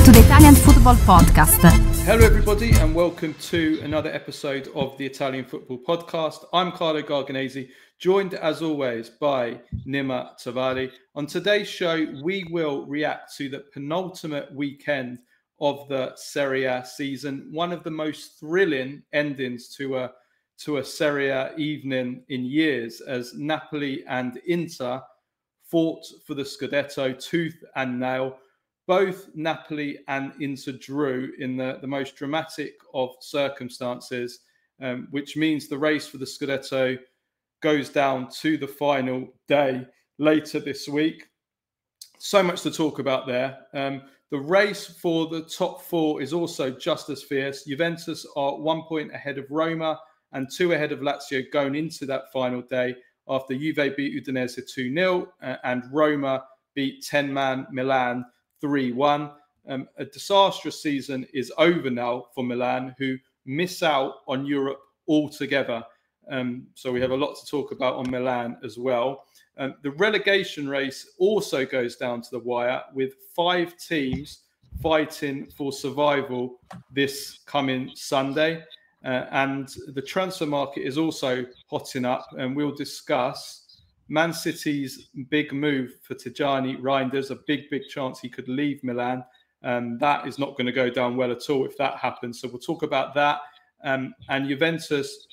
to the Italian Football Podcast. Hello everybody and welcome to another episode of the Italian Football Podcast. I'm Claudio Garganese, joined as always by Nima Tavali. On today's show, we will react to the penultimate weekend of the Serie A season, one of the most thrilling endings to a Serie A evening in years, as Napoli and Inter fought for the Scudetto tooth and nail. Both Napoli and Inter drew in the most dramatic of circumstances, which means the race for the Scudetto goes down to the final day later this week. So much to talk about there. The race for the top four is also just as fierce. Juventus are 1 point ahead of Roma and 2 ahead of Lazio going into that final day after Juve beat Udinese 2-0 and Roma beat 10-man Milan 3-1. A disastrous season is over now for Milan, who miss out on Europe altogether. So we have a lot to talk about on Milan as well. The relegation race also goes down to the wire, with 5 teams fighting for survival this coming Sunday. And the transfer market is also hotting up, and we'll discuss Man City's big move for Tijjani Reijnders, a big chance he could leave Milan. That is not going to go down well at all if that happens. So we'll talk about that. And Juventus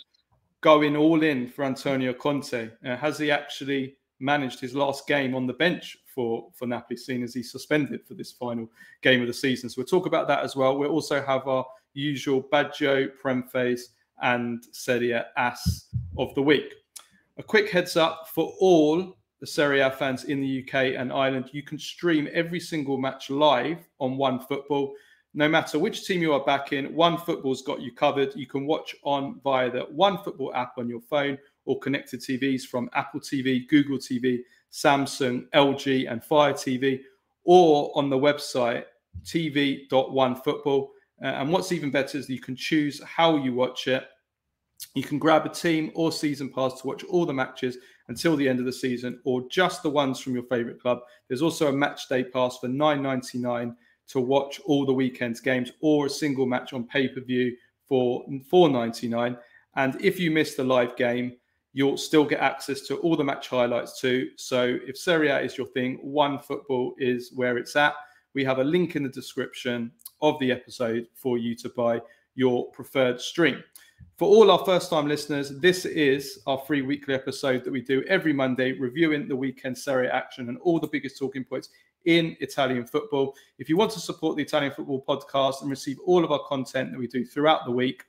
going all in for Antonio Conte. Has he actually managed his last game on the bench for Napoli, seen as he's suspended for this final game of the season? So we'll talk about that as well. We'll also have our usual Baggio, Premface and Serie ASS of the week. A quick heads up for all the Serie A fans in the UK and Ireland: you can stream every single match live on OneFootball. No matter which team you are backing, OneFootball's got you covered. You can watch on via the OneFootball app on your phone or connected TVs from Apple TV, Google TV, Samsung, LG and Fire TV, or on the website tv.onefootball. And what's even better is you can choose how you watch it. You can grab a team or season pass to watch all the matches until the end of the season, or just the ones from your favourite club. There's also a match day pass for $9.99 to watch all the weekend's games, or a single match on pay-per-view for $4.99. And if you miss the live game, you'll still get access to all the match highlights too. So if Serie A is your thing, OneFootball is where it's at. We have a link in the description of the episode for you to buy your preferred stream. For all our first-time listeners, this is our free weekly episode that we do every Monday, reviewing the weekend Serie A action and all the biggest talking points in Italian football. If you want to support the Italian Football Podcast and receive all of our content that we do throughout the week,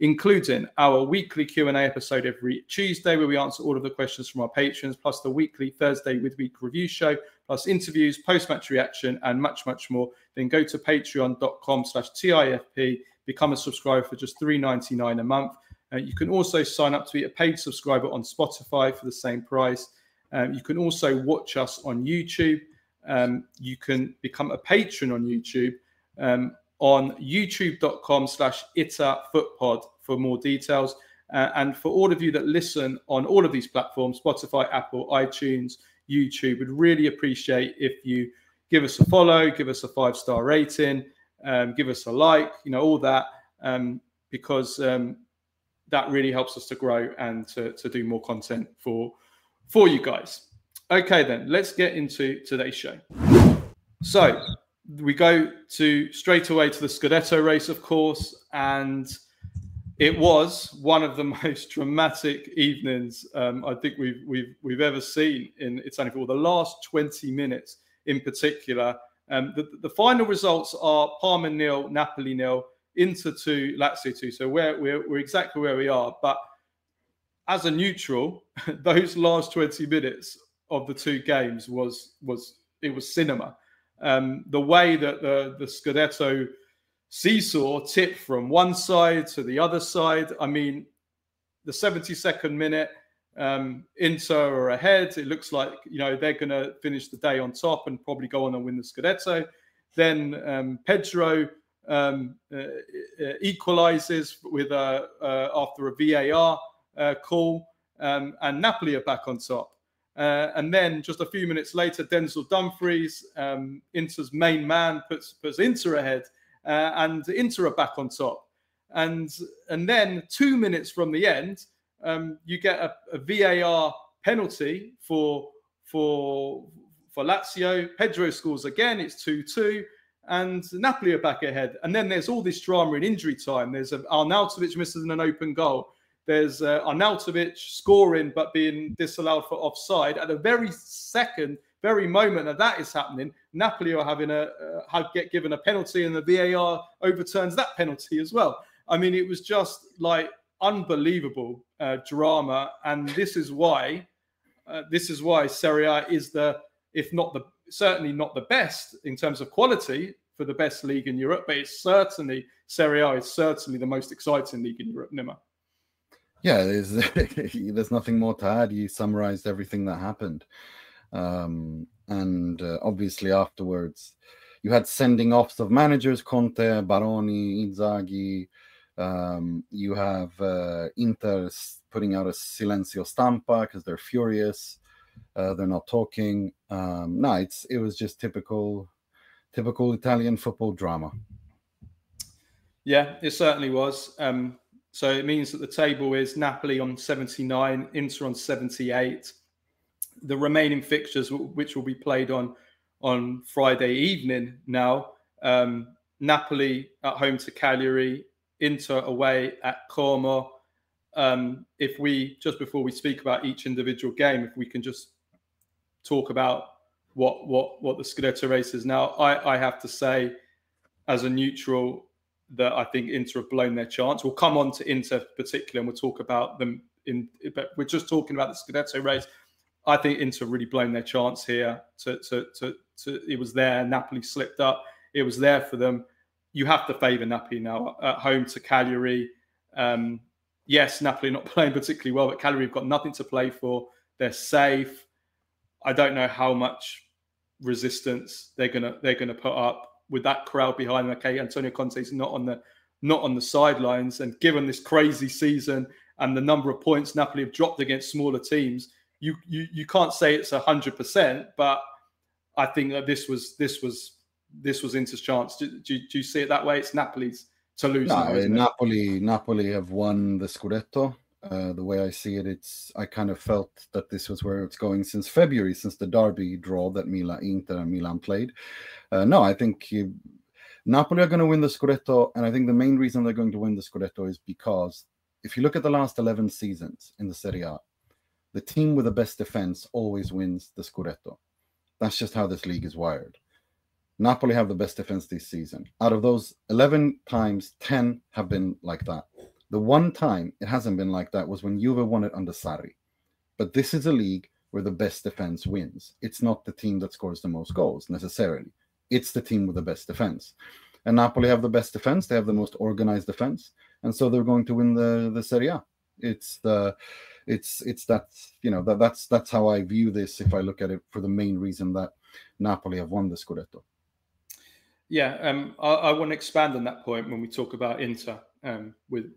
including our weekly Q&A episode every Tuesday, where we answer all of the questions from our patrons, plus the weekly Thursday midweek review show, plus interviews, post-match reaction, and much more, then go to patreon.com/TIFP, become a subscriber for just $3.99 a month. You can also sign up to be a paid subscriber on Spotify for the same price. You can also watch us on YouTube. You can become a patron on YouTube on youtube.com/ItaFootPod for more details. And for all of you that listen on all of these platforms, Spotify, Apple, iTunes, YouTube, we'd really appreciate if you give us a follow, give us a 5-star rating, give us a like, all that, because that really helps us to grow and to do more content for you guys. Okay, then let's get into today's show. So we go straight away to the Scudetto race, of course, and it was one of the most dramatic evenings I think we've ever seen in Italian football. The last 20 minutes in particular. The final results are Parma 0, Napoli 0, Inter 2, Lazio 2. So we're exactly where we are. But as a neutral, those last 20 minutes of the two games was cinema. The way that the Scudetto seesaw tipped from one side to the other side. I mean, the 72nd minute, Inter are ahead. It looks like they're going to finish the day on top and probably go on and win the Scudetto. Then Pedro equalizes with after a VAR call, and Napoli are back on top. And then just a few minutes later, Denzel Dumfries, Inter's main man, puts Inter ahead, and Inter are back on top. And then 2 minutes from the end, you get a VAR penalty for Lazio. Pedro scores again. It's 2-2. And Napoli are back ahead. And then there's all this drama in injury time. There's Arnautovic missing an open goal. There's Arnautovic scoring but being disallowed for offside. At the very moment that is happening, Napoli are get given a penalty, and the VAR overturns that penalty as well. I mean, it was just like unbelievable drama, and this is why Serie A is certainly not the best in terms of quality for the best league in Europe, but Serie A is certainly the most exciting league in Europe, Nima. Yeah, there's nothing more to add. You summarized everything that happened. And obviously afterwards, you had sending offs of managers, Conte, Baroni, Inzaghi. You have Inter putting out a silenzio stampa because they're furious. They're not talking. It was just typical Italian football drama. Yeah, it certainly was. So it means that the table is Napoli on 79, Inter on 78. The remaining fixtures, which will be played on Friday evening now, Napoli at home to Cagliari, Inter away at Como. If we, just before we speak about each individual game, if we can just talk about what the Scudetto race is now, I have to say, as a neutral, that I think Inter have blown their chance. We'll come on to Inter particularly, and we'll talk about them but we're just talking about the Scudetto race. I think Inter really blown their chance here. It was there. Napoli slipped up. It was there for them. You have to favour Napoli now at home to Cagliari. Yes, Napoli not playing particularly well, but Cagliari have got nothing to play for. They're safe. I don't know how much resistance they're gonna put up with that crowd behind them. Okay, Antonio Conte's not on the sidelines, and given this crazy season and the number of points Napoli have dropped against smaller teams, you can't say it's 100%, but I think that this was Inter's chance. Do you see it that way? It's Napoli's to lose. No, Napoli have won the Scudetto. The way I see it, I kind of felt that this was where it's going since February, since the derby draw that Inter and Milan played. No, I think Napoli are going to win the Scudetto, and I think the main reason they're going to win the Scudetto is because if you look at the last 11 seasons in the Serie A, the team with the best defense always wins the Scudetto. That's just how this league is wired. Napoli have the best defense this season. Out of those 11 times, 10 have been like that. The one time it hasn't been like that was when Juve won it under Sarri. But this is a league where the best defense wins. It's not the team that scores the most goals necessarily. It's the team with the best defense. And Napoli have the best defense. They have the most organized defense. And so they're going to win the Serie A. It's that's how I view this if I look at it for the main reason that Napoli have won the Scudetto. Yeah, I want to expand on that point when we talk about Inter with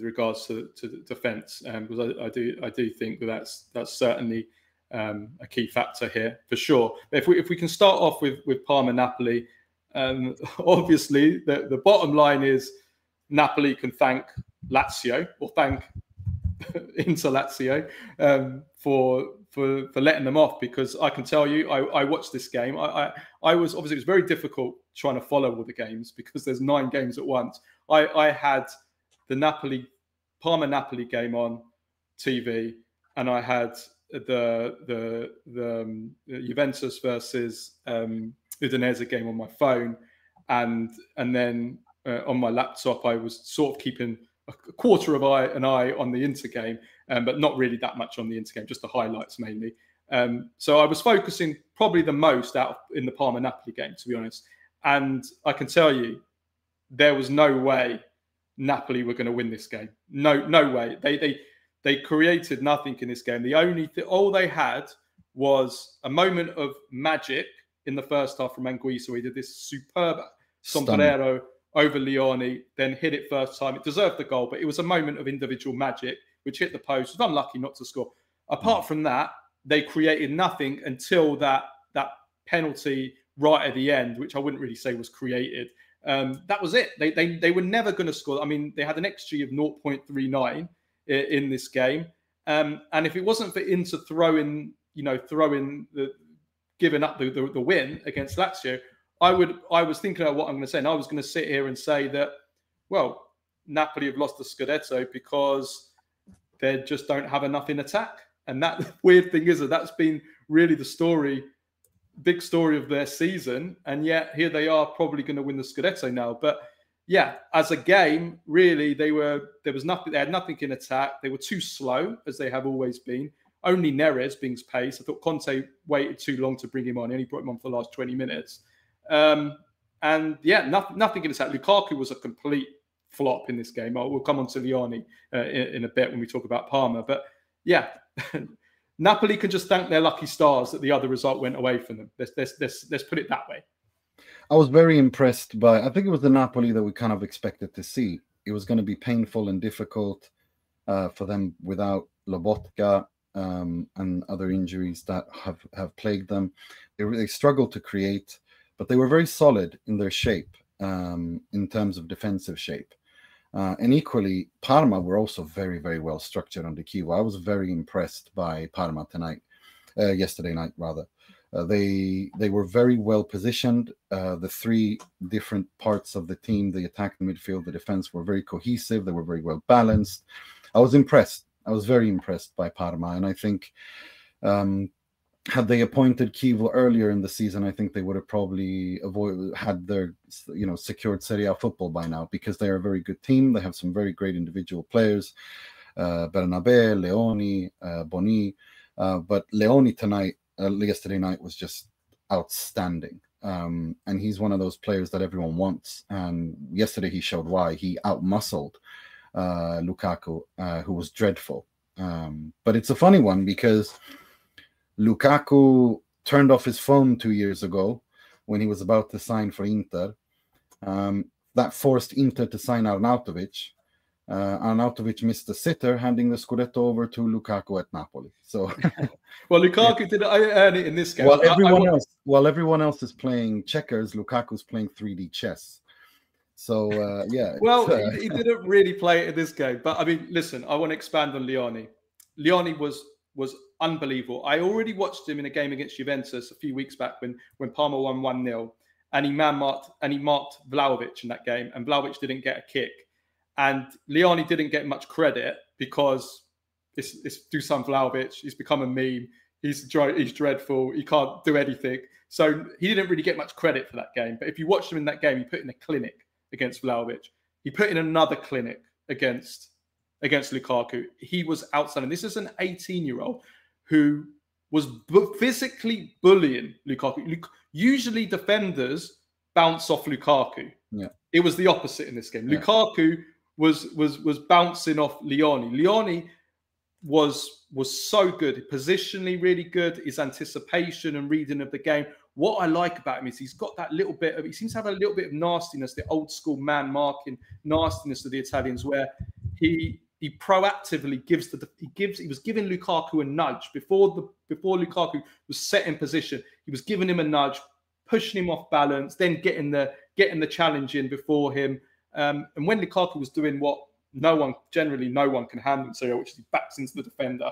regards to the defence, because I do think that's certainly a key factor here for sure. If we can start off with Parma Napoli, obviously the bottom line is Napoli can thank Lazio or thank Inter Lazio for letting them off, because I can tell you I watched this game. I was obviously, it was very difficult trying to follow all the games because there's 9 games at once. I had the Parma Napoli game on TV, and I had the Juventus versus Udinese game on my phone, and then on my laptop I was sort of keeping a quarter of an eye on the Inter game, but not really that much on the Inter game, just the highlights mainly. So I was focusing probably the most in the Parma Napoli game, to be honest. And I can tell you, there was no way Napoli were going to win this game. No way. They created nothing in this game. All they had was a moment of magic in the first half from Anguissa. He did this superb sombrero over Leone, then hit it first time. It deserved the goal, but it was a moment of individual magic, which hit the post. It was unlucky not to score. Apart from that, they created nothing until that penalty right at the end, which I wouldn't really say was created. That was it. They were never going to score. I mean, they had an XG of 0.39 in this game, and if it wasn't for Inter throwing giving up the win against Lazio, I was thinking of what I'm going to say, and I was going to sit here and say that, well, Napoli have lost the Scudetto because they just don't have enough in attack. And that weird thing is that's been really the big story of their season. And yet here they are probably going to win the Scudetto now. But yeah, as a game, really, they had nothing in attack. They were too slow, as they have always been. Only Neres brings pace. I thought Conte waited too long to bring him on. He only brought him on for the last 20 minutes. And yeah, nothing in attack. Lukaku was a complete flop in this game. We'll come on to Liani in a bit when we talk about Parma. But yeah, Napoli can just thank their lucky stars that the other result went away from them. Let's put it that way. I was very impressed by, I think it was the Napoli that we kind of expected to see. It was going to be painful and difficult for them without Lobotka and other injuries that have plagued them. They struggled to create, but they were very solid in their shape, in terms of defensive shape. And equally, Parma were also very, very well structured under Chievo. I was very impressed by Parma yesterday night rather. They were very well positioned. The three different parts of the team, the attack, the midfield, the defense, were very cohesive. They were very well balanced. I was impressed. I was very impressed by Parma, and I think had they appointed Chievo earlier in the season, I think they would have probably had their secured Serie A football by now, because they are a very good team. They have some very great individual players, Bernabé, Leoni, Boni, but Leoni yesterday night was just outstanding, and he's one of those players that everyone wants. And yesterday he showed why. He outmuscled Lukaku, who was dreadful. But it's a funny one because Lukaku turned off his phone 2 years ago when he was about to sign for Inter. That forced Inter to sign Arnautovic. Arnautovic missed the sitter, handing the Scudetto over to Lukaku at Napoli. So, well, Lukaku didn't earn it in this game. While everyone else is playing checkers, Lukaku's playing 3D chess. So yeah. Well, he didn't really play it in this game. But I mean, listen, I want to expand on Liani. Liani was unbelievable. I already watched him in a game against Juventus a few weeks back when Parma won 1-0, and he marked Vlahovic in that game, and Vlahovic didn't get a kick. And Liani didn't get much credit because it's Dusan Vlahovic. He's become a meme. He's dreadful. He can't do anything. So he didn't really get much credit for that game. But if you watched him in that game, he put in a clinic against Vlahovic. He put in another clinic against Lukaku. He was outstanding. This is an 18-year-old who was physically bullying Lukaku. Usually defenders bounce off Lukaku. Yeah. It was the opposite in this game. Yeah. Lukaku was bouncing off Liani. Liani was so good, positionally really good, his anticipation and reading of the game. What I like about him is he's got that little bit of, he seems to have a little bit of nastiness, the old school man marking nastiness of the Italians, where he proactively he was giving Lukaku a nudge before Lukaku was set in position. He was giving him a nudge, pushing him off balance, then getting the challenge in before him. And when Lukaku was doing what no one can handle in Serie A, which is he backs into the defender,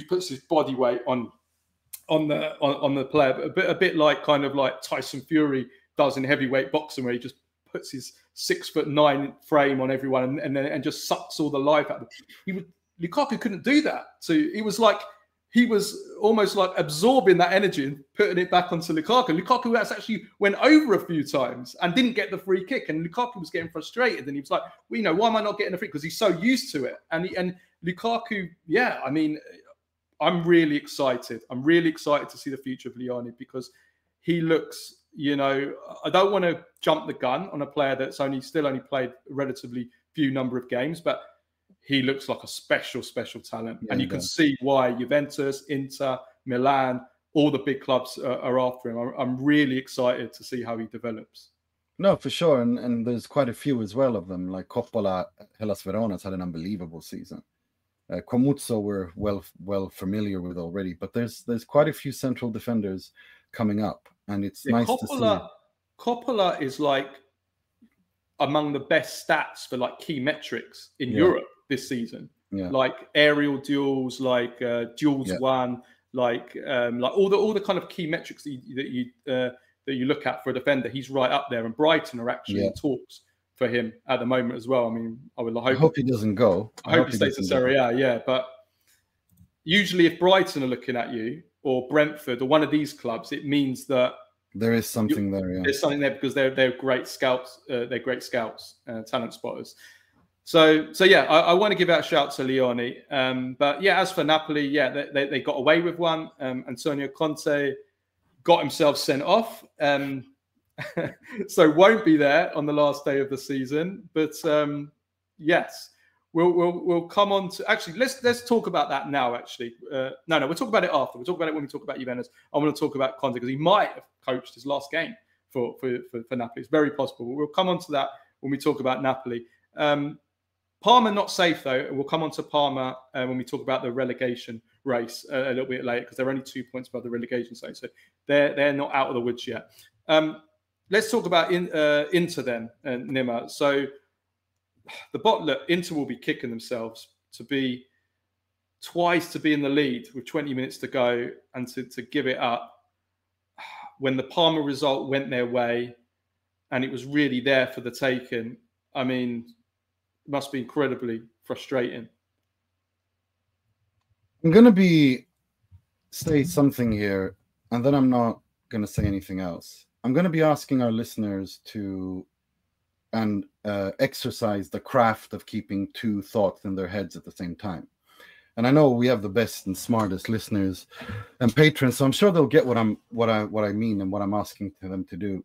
puts his body weight on the player, a bit like Tyson Fury does in heavyweight boxing, where he just puts his 6'9" frame on everyone and just sucks all the life out of them. Lukaku couldn't do that. So he was almost like absorbing that energy and putting it back onto Lukaku. Lukaku actually went over a few times and didn't get the free kick. And Lukaku was getting frustrated. And he was like, well, why am I not getting a free? Because he's so used to it. And Lukaku, yeah, I mean, I'm really excited. I'm really excited to see the future of Liani, because he looks, I don't want to jump the gun on a player that's still only played a relatively few number of games, but he looks like a special talent. Yeah, and you can see why Juventus, Inter, Milan, all the big clubs are after him. I'm really excited to see how he develops. No, for sure. And there's quite a few as well of them, like Coppola, Hellas Verona has had an unbelievable season. Comuzzo we're well familiar with already, but there's quite a few central defenders coming up, and it's nice to see. Coppola is like among the best stats for like key metrics in Europe this season. Like aerial duels, like duels won, like all the kind of key metrics that you look at for a defender. He's right up there, and Brighton are actually in talks for him at the moment as well. I mean, I hope he doesn't go. I hope he stays in Serie A. But usually, if Brighton are looking at you, or Brentford, or one of these clubs, it means that there is something there. Yeah, there's something there because they're great scouts. They're great scouts, talent spotters. So I want to give out a shout to Lione. But yeah, as for Napoli, they got away with one. Antonio Conte got himself sent off, so won't be there on the last day of the season. But yes, we'll come on to actually let's talk about that now. Actually, no, we'll talk about it after. We'll talk about it when we talk about Juventus. I want to talk about Conte because he might have coached his last game for Napoli. It's very possible. We'll come on to that when we talk about Napoli. Parma not safe though. We'll come on to Parma when we talk about the relegation race a little bit later because they're only 2 points above the relegation zone, so they're not out of the woods yet. Let's talk about Inter then, Nima. So Inter will be kicking themselves to be in the lead with 20 minutes to go and to give it up when the Parma result went their way and it was really there for the taking. I mean, it must be incredibly frustrating. I'm going to say something here, and then I'm not going to say anything else. I'm going to be asking our listeners to exercise the craft of keeping two thoughts in their heads at the same time. And I know we have the best and smartest listeners and patrons, so I'm sure they'll get what I mean and what I'm asking them to do.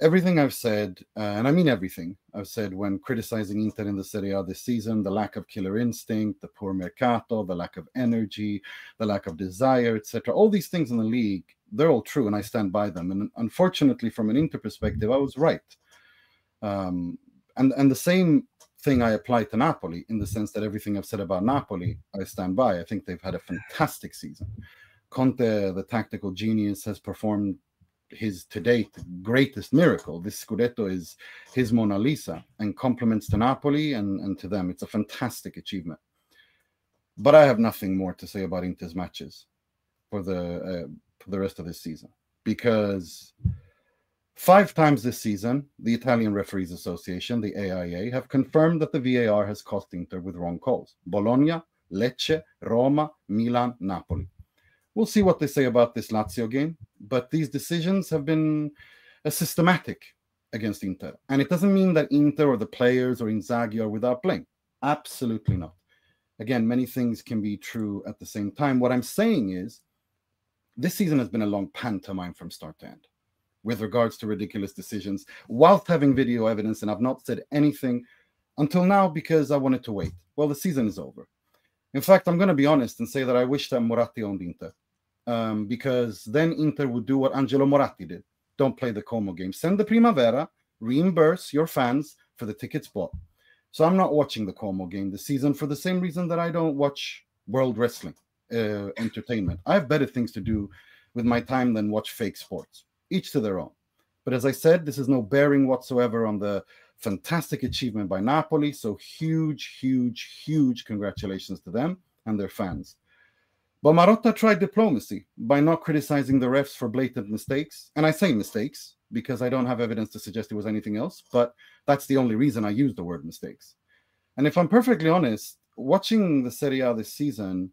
Everything I've said, and I mean everything I've said when criticizing Inter in the Serie A this season, the lack of killer instinct, the poor mercato, the lack of energy, the lack of desire, etc. All these things in the league, they're all true, and I stand by them. And unfortunately, from an Inter perspective, I was right. And the same thing I apply to Napoli in the sense that everything I've said about Napoli, I stand by. I think they've had a fantastic season. Conte, the tactical genius, has performed his to date greatest miracle. This Scudetto is his Mona Lisa, and compliments to Napoli and to them. It's a fantastic achievement. But I have nothing more to say about Inter's matches for the rest of this season, because 5 times this season, the Italian Referees Association, the AIA, have confirmed that the VAR has cost Inter with wrong calls. Bologna, Lecce, Roma, Milan, Napoli. We'll see what they say about this Lazio game, but these decisions have been systematic against Inter. And it doesn't mean that Inter or the players or Inzaghi are without blame. Absolutely not. Again, many things can be true at the same time. What I'm saying is, this season has been a long pantomime from start to end with regards to ridiculous decisions, whilst having video evidence, and I've not said anything until now because I wanted to wait. Well, the season is over. In fact, I'm going to be honest and say that I wish that Moratti owned Inter, because then Inter would do what Angelo Moratti did. Don't play the Como game. Send the Primavera, reimburse your fans for the tickets bought. So I'm not watching the Como game this season for the same reason that I don't watch World Wrestling entertainment. I have better things to do with my time than watch fake sports. Each to their own. But as I said, this has no bearing whatsoever on the fantastic achievement by Napoli. So huge, huge, huge congratulations to them and their fans. But Marotta tried diplomacy by not criticizing the refs for blatant mistakes. And I say mistakes because I don't have evidence to suggest it was anything else, but that's the only reason I use the word mistakes. And if I'm perfectly honest, watching the Serie A this season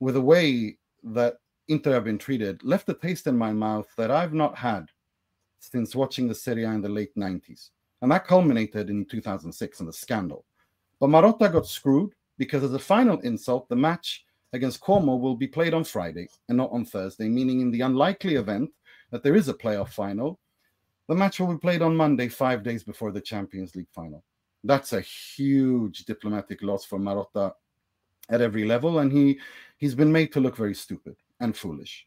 with the way that Inter have been treated left a taste in my mouth that I've not had since watching the Serie A in the late 90s. And that culminated in 2006 in the scandal. But Marotta got screwed because as a final insult, the match against Como will be played on Friday and not on Thursday, meaning in the unlikely event that there is a playoff final, the match will be played on Monday, 5 days before the Champions League final. That's a huge diplomatic loss for Marotta at every level, and he's been made to look very stupid and foolish.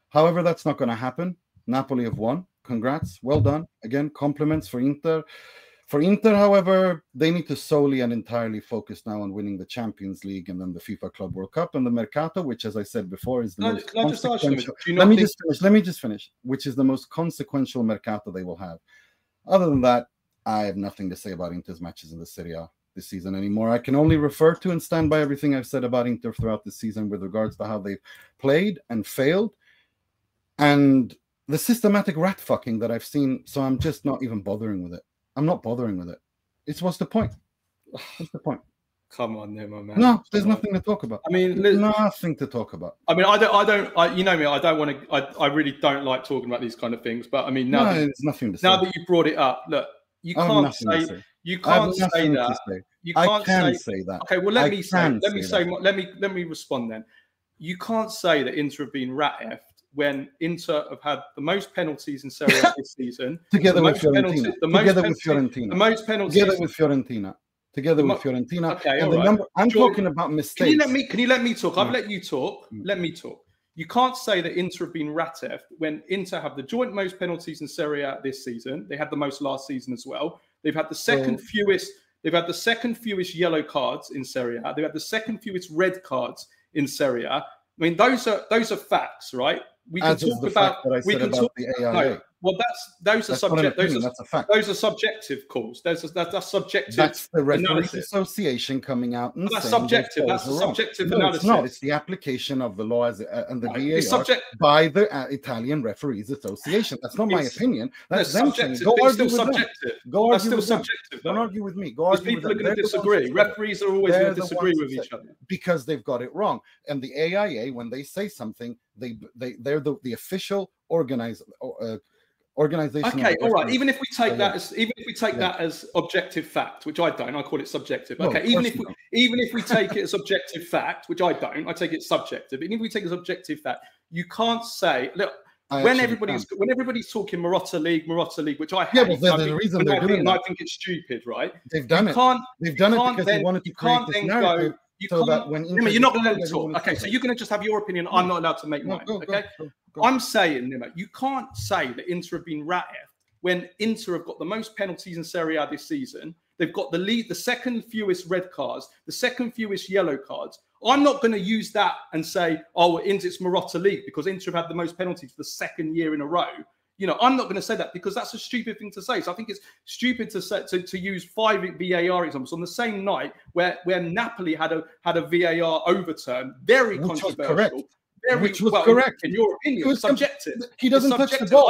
However, that's not going to happen. Napoli have won. Congrats. Well done. Again, compliments for Inter. For Inter, however, they need to solely and entirely focus now on winning the Champions League and then the FIFA Club World Cup and the Mercato, which, as I said before, is the most consequential. Let me just finish. Which is the most consequential Mercato they will have. Other than that, I have nothing to say about Inter's matches in the Serie A this season anymore. I can only refer to and stand by everything I've said about Inter throughout the season with regards to how they've played and failed and the systematic rat fucking that I've seen. So I'm just not even bothering with it. I'm not bothering with it. What's the point? What's the point? Come on, Nima, man. No, there's nothing to talk about. I mean, nothing to talk about. I mean, you know me, I don't want to. I really don't like talking about these kind of things. But I mean, there's nothing to say. Now that you brought it up, look, you can't say that. You can't say that. Okay, well, let me respond then. You can't say that Inter have been rat-effed when Inter have had the most penalties in Serie A this season. Together with Fiorentina. Together with Fiorentina. Okay, and I'm talking about mistakes. Can you let me talk? I've let you talk. Let me talk. You can't say that Inter have been rat-effed when Inter have the joint most penalties in Serie A this season. They had the most last season as well. They've had the second fewest. They've had the second fewest yellow cards in Serie A. They've had the second fewest red cards in Serie A. I mean, those are facts, right? We can talk about the AIA. No, well, those are subjective. That's a fact. Those are subjective calls. That's subjective. That's the Referees Association coming out and that's subjective. That's a subjective analysis. It's not. It's the application of the law and the VAR by the Italian Referees Association. That's not my opinion. That's them saying. Go argue with them. That's still subjective. Don't argue with me. Go argue with them. People are going to disagree. Referees are always going to disagree with each other because they've got it wrong. And the AIA, when they say something, they're the official organization. Okay, all right. Even if we take that as objective fact, which I don't, I call it subjective. Okay, even if we take it as objective fact, which I don't, I take it subjective. Even if we take it as objective fact, you can't say look when everybody's talking Marotta League, which I hate. Yeah, well, the reason they're doing that, I think it's stupid, right? They've done it. They've done it because they wanted to create this narrative. You're not going to let me talk. Okay, so you're going to just have your opinion. I'm not allowed to make mine. Okay, I'm saying, Nima, you can't say that Inter have been rat-effed when Inter have got the most penalties in Serie A this season. They've got the second fewest red cards, the second fewest yellow cards. I'm not going to use that and say, oh, Inter's Marotta League because Inter have had the most penalties for the second year in a row. You know, I'm not going to say that because that's a stupid thing to say. So I think it's stupid to use 5 VAR examples on the same night where Napoli had a VAR overturn, very controversial. Which was correct in your opinion. It's subjective. He doesn't touch the ball.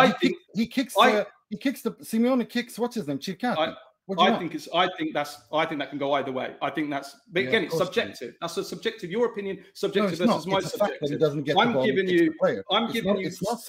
He kicks Simeone kicks what's his name? Circati. I think that can go either way. I think that's, but again, it's subjective. That's a subjective. Your opinion, subjective versus my subjective. I'm giving you stats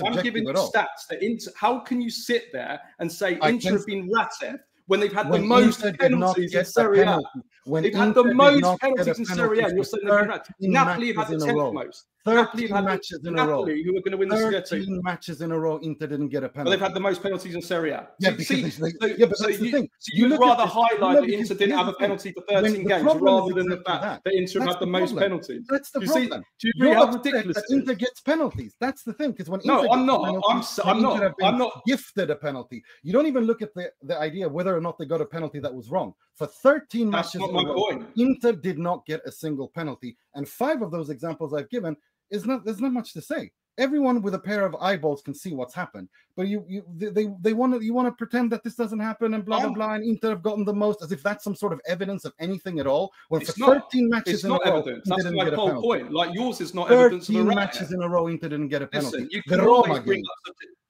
that Inter. How can you sit there and say Inter have been rat-effed when they've had the most penalties in Serie A? They've had the most penalties in Serie A. You're saying they've been rat-effed. Napoli have had the 10th most. 13 matches in a row. Napoli, who are going to win the Scudetto. 13 matches in a row, Inter didn't get a penalty. But they've had the most penalties in Serie A. Yeah, because but that's the thing. So you'd rather highlight that Inter didn't have a penalty for 13 games rather than the fact that Inter had the most penalties. That's the problem. Do you agree how ridiculous Inter gets penalties? That's the thing. Because when I'm not gifted a penalty. You don't even look at the idea of whether or not they got a penalty that was wrong. For 13 matches in a row, Inter did not get a single penalty, and 5 of those examples I've given. There's not much to say. Everyone with a pair of eyeballs can see what's happened, but you want to pretend that this doesn't happen and blah blah blah. And Inter have gotten the most, as if that's some sort of evidence of anything at all. When for 13 matches in a row, Inter didn't get a penalty. Point. Like yours is not evidence of a 13 matches in a row, Inter didn't get a penalty. Listen, the Roma game.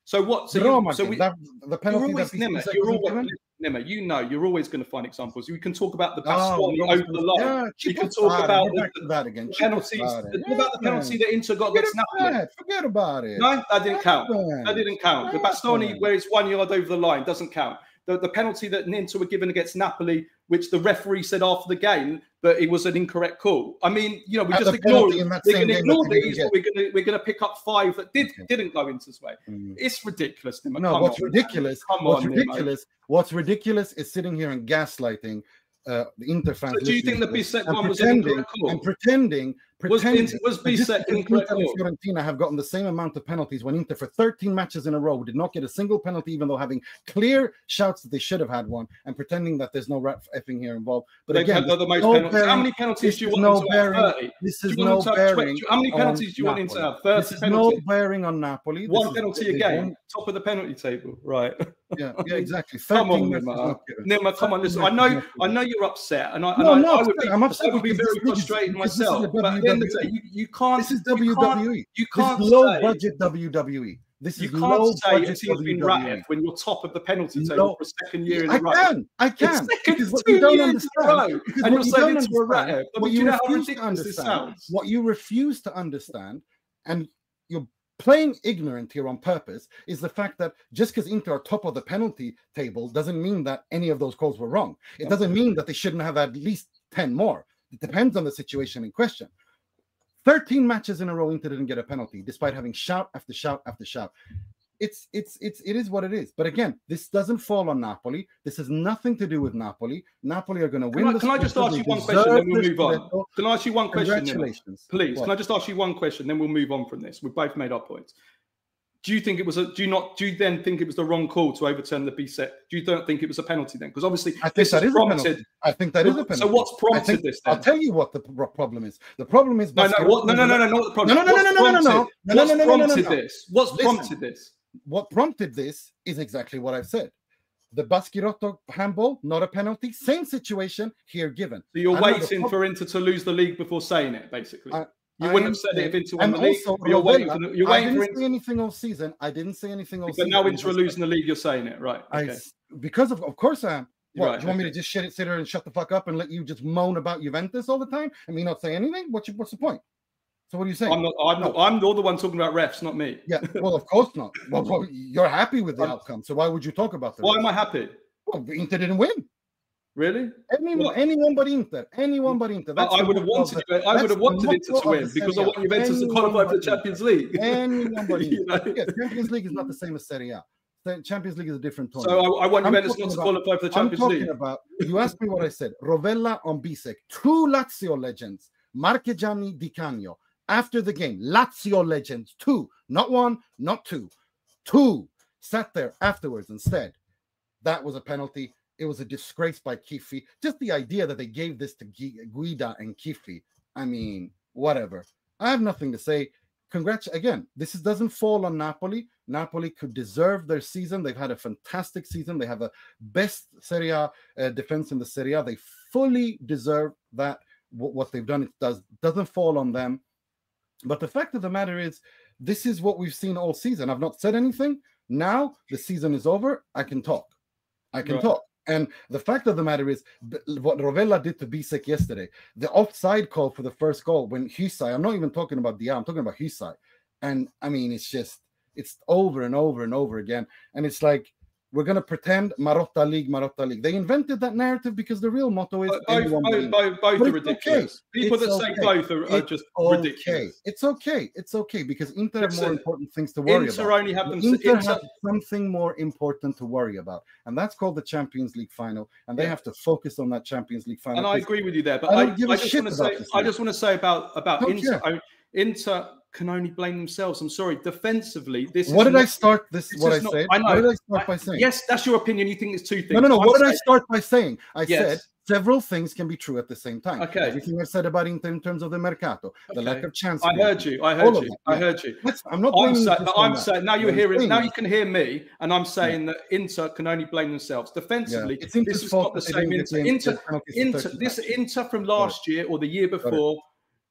So what? The penalty Nima, you know, you're always going to find examples. You can talk about the Bastoni over the line. Yeah, you can talk about that again. Penalties. What about the penalty that Inter got against Napoli? Forget about it. No, that didn't count. That didn't count. The Bastoni, where it's 1 yard over the line, doesn't count. The penalty that Inter were given against Napoli, which the referee said after the game that it was an incorrect call. I mean, you know, we just ignore it. We're going to ignore these, but we're going to pick up 5 that didn't go Inter's way. It's ridiculous, Nima. No, what's ridiculous? What's ridiculous is sitting here and gaslighting the Inter fans. So do you think the Bissek one was an incorrect call? And pretending was Bissek incorrect? Inter and Fiorentina have gotten the same amount of penalties when Inter for 13 matches in a row did not get a single penalty, even though having clear shouts that they should have had one, and pretending that there's no effing here involved. But they've again, had the most penalties. How many penalties do you want them to have? 30? This is no bearing. How many penalties do you want him to have? 30 this is penalties. no bearing on Napoli. One penalty a game, top of the penalty table, right? Yeah, exactly. Come on, Nima, come on. Listen, I know you're upset, and I'm upset. I would be very frustrated myself. But at the end of the day, you can't. This is WWE. You can't this is low budget WWE. This is you low can't say budget a team's been ratted when you're top of the penalty table for a second year in a row. I can. Because what you don't years understand, and you're saying it's a rat. What you refuse to understand, what you refuse to understand, and you're playing ignorant here on purpose, is the fact that just because Inter are top of the penalty table doesn't mean that any of those calls were wrong. It doesn't mean that they shouldn't have at least 10 more. It depends on the situation in question. 13 matches in a row, Inter didn't get a penalty, despite having shout after shout after shout. It is what it is. But again, this doesn't fall on Napoli. This has nothing to do with Napoli. Napoli are going to win. Can I just ask you one question, then we'll move on? Can I ask you one question? Congratulations. Please, can I just ask you one question, then we'll move on from this? We've both made our points. Do you think it was do you then think it was the wrong call to overturn the Bissek? Do you don't think it was a penalty then? Because obviously this is prompted. I think that is a penalty. So what's prompted this then? I'll tell you what the problem is. The problem is not the problem. What's prompted this? What's prompted this? What prompted this is exactly what I've said. The Baschirotto handball, not a penalty. Same situation here given. So you're waiting for Inter to lose the league before saying it, basically. You wouldn't have said it if Inter won the league. You're waiting for I didn't say anything all season. I didn't say anything all season. But now Inter are losing the league, you're saying it, right? Okay. Because of course I am. What, right, do you want me to just sit here and shut the fuck up and let you just moan about Juventus all the time and me not say anything? What's the point? So what are you saying? I'm the one talking about refs, not me. Yeah, well, of course not. Well, you're happy with the outcome, so why would you talk about that? Why am I happy? Well, Inter didn't win. Really? Anyone but Inter. Anyone but Inter. I would have wanted Inter to win because I want Juventus to qualify for the Champions League. Anyone but Inter. Yes, Champions League is not the same as Serie A. The Champions League is a different tournament. So I want Juventus not to qualify for the Champions League. You asked me what I said. Rovella on Bissek. Two Lazio legends. Marchegiani, Di Canio. After the game, Lazio legends. Two. Not one, not two. Two. Sat there afterwards and said, that was a penalty. It was a disgrace by Chiffi. Just the idea that they gave this to Guida and Chiffi. I mean, whatever. I have nothing to say. Congrats again. This doesn't fall on Napoli. Napoli could deserve their season. They've had a fantastic season. They have the best Serie A defense in the Serie A. They fully deserve that. What they've done, doesn't fall on them. But the fact of the matter is, this is what we've seen all season. I've not said anything. Now the season is over. I can talk. Talk. And the fact of the matter is, what Rovella did to Bissek yesterday, the offside call for the first goal when Hysaj, I'm not even talking about Dia, I'm talking about Hysaj. And I mean, it's over and over and over again. And it's like, we're going to pretend Marotta League. They invented that narrative because the real motto is both are ridiculous. Okay. People that say both are just ridiculous. It's okay because Inter have more important things to worry about. Inter have something more important to worry about, and that's called the Champions League final, and they have to focus on that Champions League final. And I agree with you there, but I just want to say about Inter. Inter can only blame themselves. I'm sorry. Defensively, What did I start by saying? Yes, that's your opinion. You think it's two things. No. What did I start by saying? I said several things can be true at the same time. Okay. Everything I said about Inter in terms of the mercato, the lack of chance. I heard you. I'm not saying now you're hearing. Now you can hear me, and I'm saying that Inter can only blame themselves defensively. This is not the same Inter from last year or the year before.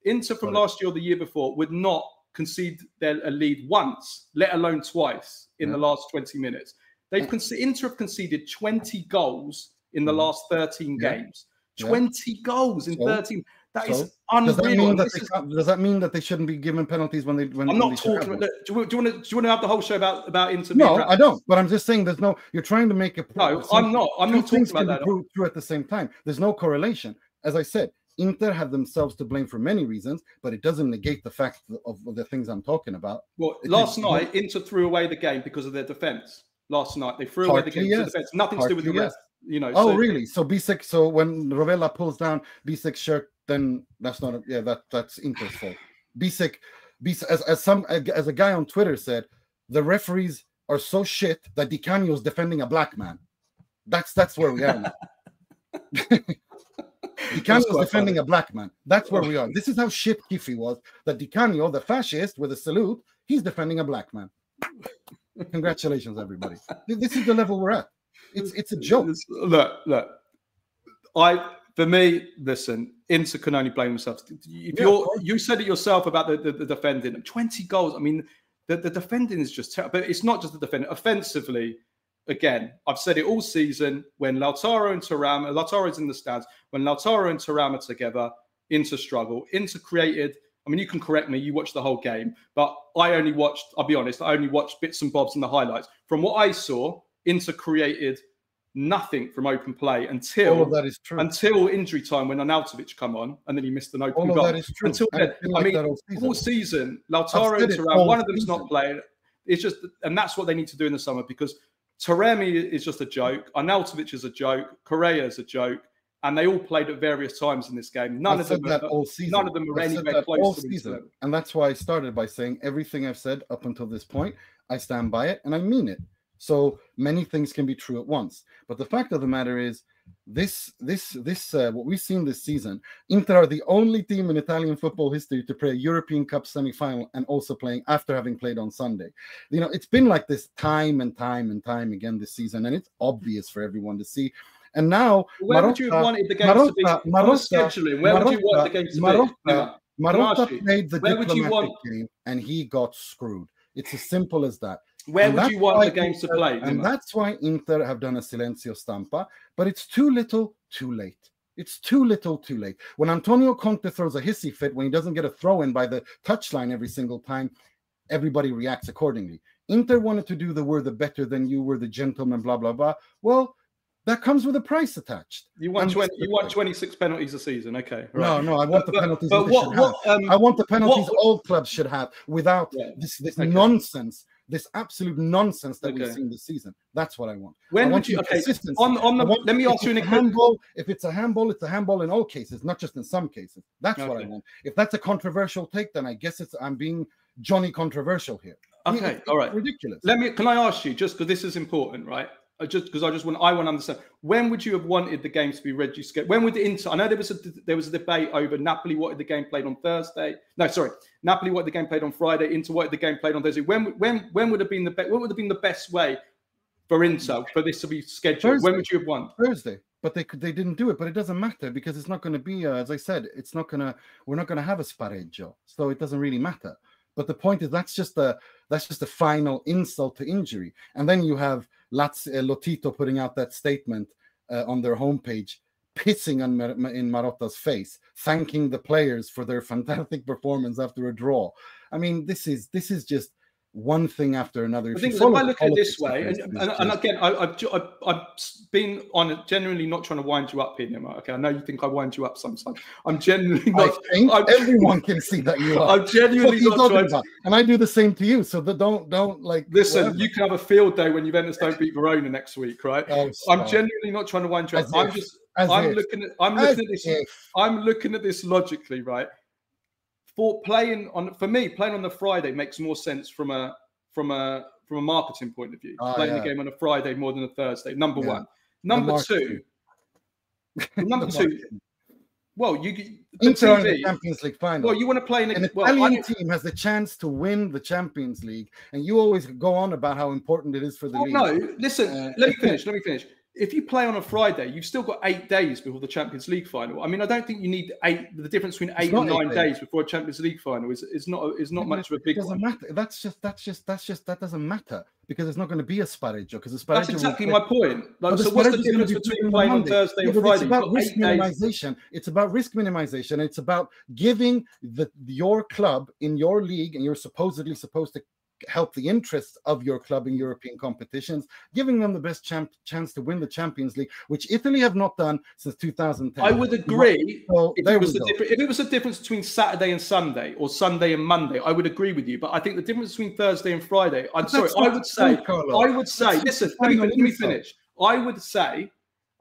Inter from last year or the year before would not concede a lead once, let alone twice in the last 20 minutes. Inter have conceded 20 goals in the last 13 games. 20 goals in 13. That is unreal. Does that mean that they shouldn't be given penalties when I'm not talking. Do you want to have the whole show about Inter? No, I don't. But I'm just saying you're trying to make a point. No, I'm not. I'm not talking about that. True at the same time. There's no correlation. As I said, Inter have themselves to blame for many reasons, but it doesn't negate the fact of the things I'm talking about. Well, last night, Inter threw away the game because of their defense. Last night, they threw away the game because of defense. Nothing to do with the rest. You know. Oh, really? So Bisek. So when Rovella pulls down Bisek's shirt, then that's not. That's Inter's fault. Bisek, as a guy on Twitter said, the referees are so shit that Di Canio's defending a black man. That's where we are now. Di Canio's defending a black man. That's where we are. This is how shit Kiffy was. That Di Canio, the fascist with a salute, he's defending a black man. Congratulations, everybody. This is the level we're at. It's a joke. Look. For me, listen, Inter can only blame themselves. If you said it yourself about the defending, 20 goals. I mean, the defending is just terrible. But it's not just the defending. Offensively, again, I've said it all season. When Lautaro and Thuram, Lautaro's in the stands. When Lautaro and Thuram are together, Inter struggle. Inter created. I mean, you can correct me. You watched the whole game, but I'll be honest. I only watched bits and bobs and the highlights. From what I saw, Inter created nothing from open play until injury time when Arnautovic come on and then he missed an open goal. That is true. Until then, all season, Lautaro and Thuram, one of them's not playing. It's just, and that's what they need to do in the summer because Taremi is just a joke. Arnautovic is a joke. Correa is a joke. And they all played at various times in this game. None of them are anywhere close to this level. And that's why I started by saying everything I've said up until this point, I stand by it and I mean it. So many things can be true at once. But the fact of the matter is, what we've seen this season, Inter are the only team in Italian football history to play a European Cup semi-final and also playing after having played on Sunday. You know, it's been like this time and time again this season, and it's obvious for everyone to see. And now, where would you have wanted the games to be? Scheduling. Where would you want the games to be? Marotta played the diplomatic game, and he got screwed. It's as simple as that. Where would you want the games to play? And that's why Inter have done a silenzio stampa, but it's too little, too late. It's too little, too late. When Antonio Conte throws a hissy fit, when he doesn't get a throw-in by the touchline every single time, everybody reacts accordingly. Inter wanted to do the we're the better than you, we're the gentleman, blah, blah, blah. Well, that comes with a price attached. You want 26 penalties a season, okay? Right. No, I want the penalties. I want the penalties all clubs should have without this nonsense. This absolute nonsense that we've seen this season. That's what I want. When would you? Okay. Let me ask you an handball. If it's a handball, it's a handball in all cases, not just in some cases. That's what I want. If that's a controversial take, then I guess I'm being Johnny controversial here. Okay, all right. Ridiculous. Can I ask you, just because this is important, right? Just because I want to understand. When would you have wanted the games to be reduced? When would the Inter? I know there was a debate over Napoli wanted the game played on Thursday. No, sorry, Napoli wanted the game played on Friday. Inter wanted the game played on Thursday. When would have been the best way for Inter for this to be scheduled? Thursday. When would you have won? Thursday, but they didn't do it. But it doesn't matter because it's not going to be as I said. We're not gonna have a spareggio, so it doesn't really matter. But the point is that's just a final insult to injury. And then you have Lotito putting out that statement on their homepage, pissing in Marotta's face, thanking the players for their fantastic performance after a draw. I mean, this is just one thing after another. I think if I look at it this way, and again, I've been on it, genuinely not trying to wind you up here, Nima. Okay, I know you think I wind you up sometimes. I'm genuinely not. Everyone can see that you are. I'm genuinely not trying to. And I do the same to you. So don't like. Listen, whatever. You can have a field day when Juventus don't beat Verona next week, right? Oh, I'm genuinely not trying to wind you up. I'm looking at this logically, right? Playing on the Friday makes more sense from a marketing point of view. Playing the game on a Friday more than a Thursday. Number one. Number two. Well, Inter in the Champions League final. Well, you want to play in an Italian team has the chance to win the Champions League, and you always go on about how important it is for the league. No, listen. Let me finish. If you play on a Friday, you've still got 8 days before the Champions League final. I mean, I don't think you need the difference between 8 and 9 days before a Champions League final is not much of a big one. It doesn't matter. That doesn't matter because it's not going to be a spareggio because a spareggio. That's exactly my point. So what's the difference between playing on Thursday and Friday? It's about risk minimization. It's about risk minimization. It's about giving your club in your league, and you're supposedly supposed to help the interests of your club in European competitions, giving them the best chance to win the Champions League, which Italy have not done since 2010. I would agree. If it was a difference between Saturday and Sunday or Sunday and Monday, I would agree with you. But I think the difference between Thursday and Friday, I would say, listen, let me finish. I would say,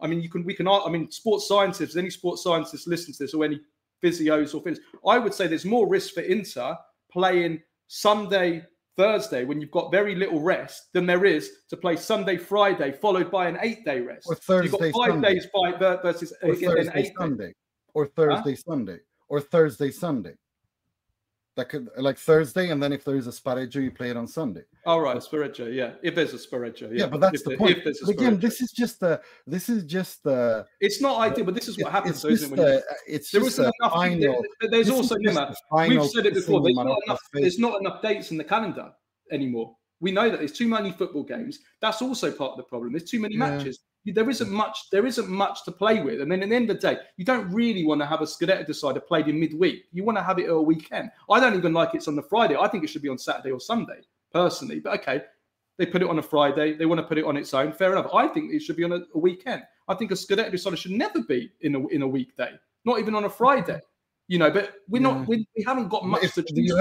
I mean, I mean, sports scientists, any sports scientists listen to this, or any physios or things, I would say there's more risk for Inter playing Sunday, Thursday, when you've got very little rest, than there is to play Sunday, Friday, followed by an 8-day rest. Or Thursday, so you've got 5 days versus or Thursday, Sunday, or Thursday, Sunday, or Thursday, Sunday. That could, like, Thursday, and then if there is a spareggio, you play it on Sunday. All right, spareggio, yeah. If there's a spareggio, yeah. Yeah, but that's the point. If again, this is just It's not ideal, but this is what happens, though, isn't it? There's also, Nima, we've said it before, there's not enough dates in the calendar anymore. We know that there's too many football games. That's also part of the problem. There's too many matches. There isn't much to play with. And then at the end of the day, you don't really want to have a Scudetto decider played in midweek. You want to have it at a weekend. I don't even like it's on the Friday. I think it should be on Saturday or Sunday, personally. But okay, they put it on a Friday. They want to put it on its own. Fair enough. I think it should be on a weekend. I think a Scudetto decider should never be in a weekday, not even on a Friday. You know, but we haven't got much to choose. You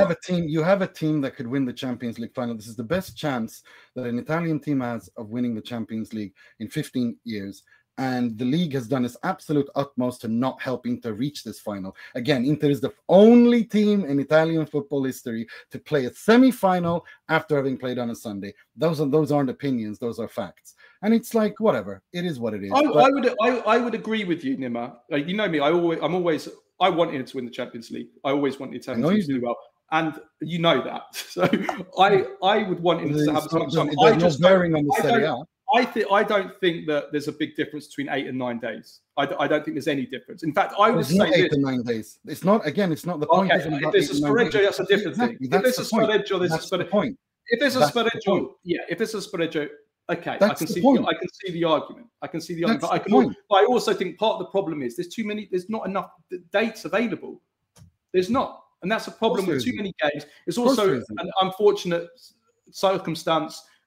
have a team that could win the Champions League final. This is the best chance that an Italian team has of winning the Champions League in 15 years. And the league has done its absolute utmost to not help Inter reach this final. Again, Inter is the only team in Italian football history to play a semi-final after having played on a Sunday. Those aren't opinions; those are facts. And it's like, whatever, it is what it is. I would agree with you, Nima. Like, you know me, I wanted to win the Champions League. I always want the Italian teams to do well, and you know that. So I would want him to have as much time. There's no bearing on the Serie A. I don't think that there's a big difference between 8 and 9 days. I don't think there's any difference. In fact, I would say 8 and 9 days. It's not. Again, it's not the point. Okay, if there's a spareggio, that's a different thing. If there's a spareggio, there's a spareggio. If there's a spareggio, if there's a spareggio, okay, I can see the argument. But I also think part of the problem is there's not enough dates available. There's not, and that's a problem with too many games. It's also an unfortunate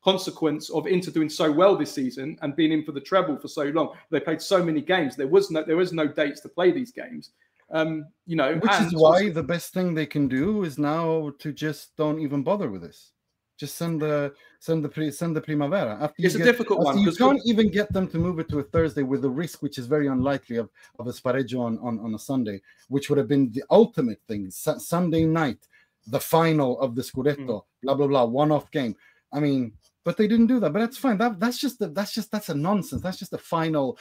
consequence of Inter doing so well this season and being in for the treble for so long. They played so many games. There was no dates to play these games. You know, which is why the best thing they can do is now to just don't even bother with this. Just send the Primavera. It's a difficult one. You can't even get them to move it to a Thursday with the risk, which is very unlikely, of a spareggio on a Sunday, which would have been the ultimate thing. Sunday night, the final of the Scudetto, blah blah blah, one-off game. I mean, but they didn't do that. But that's fine. That's a nonsense. That's just the final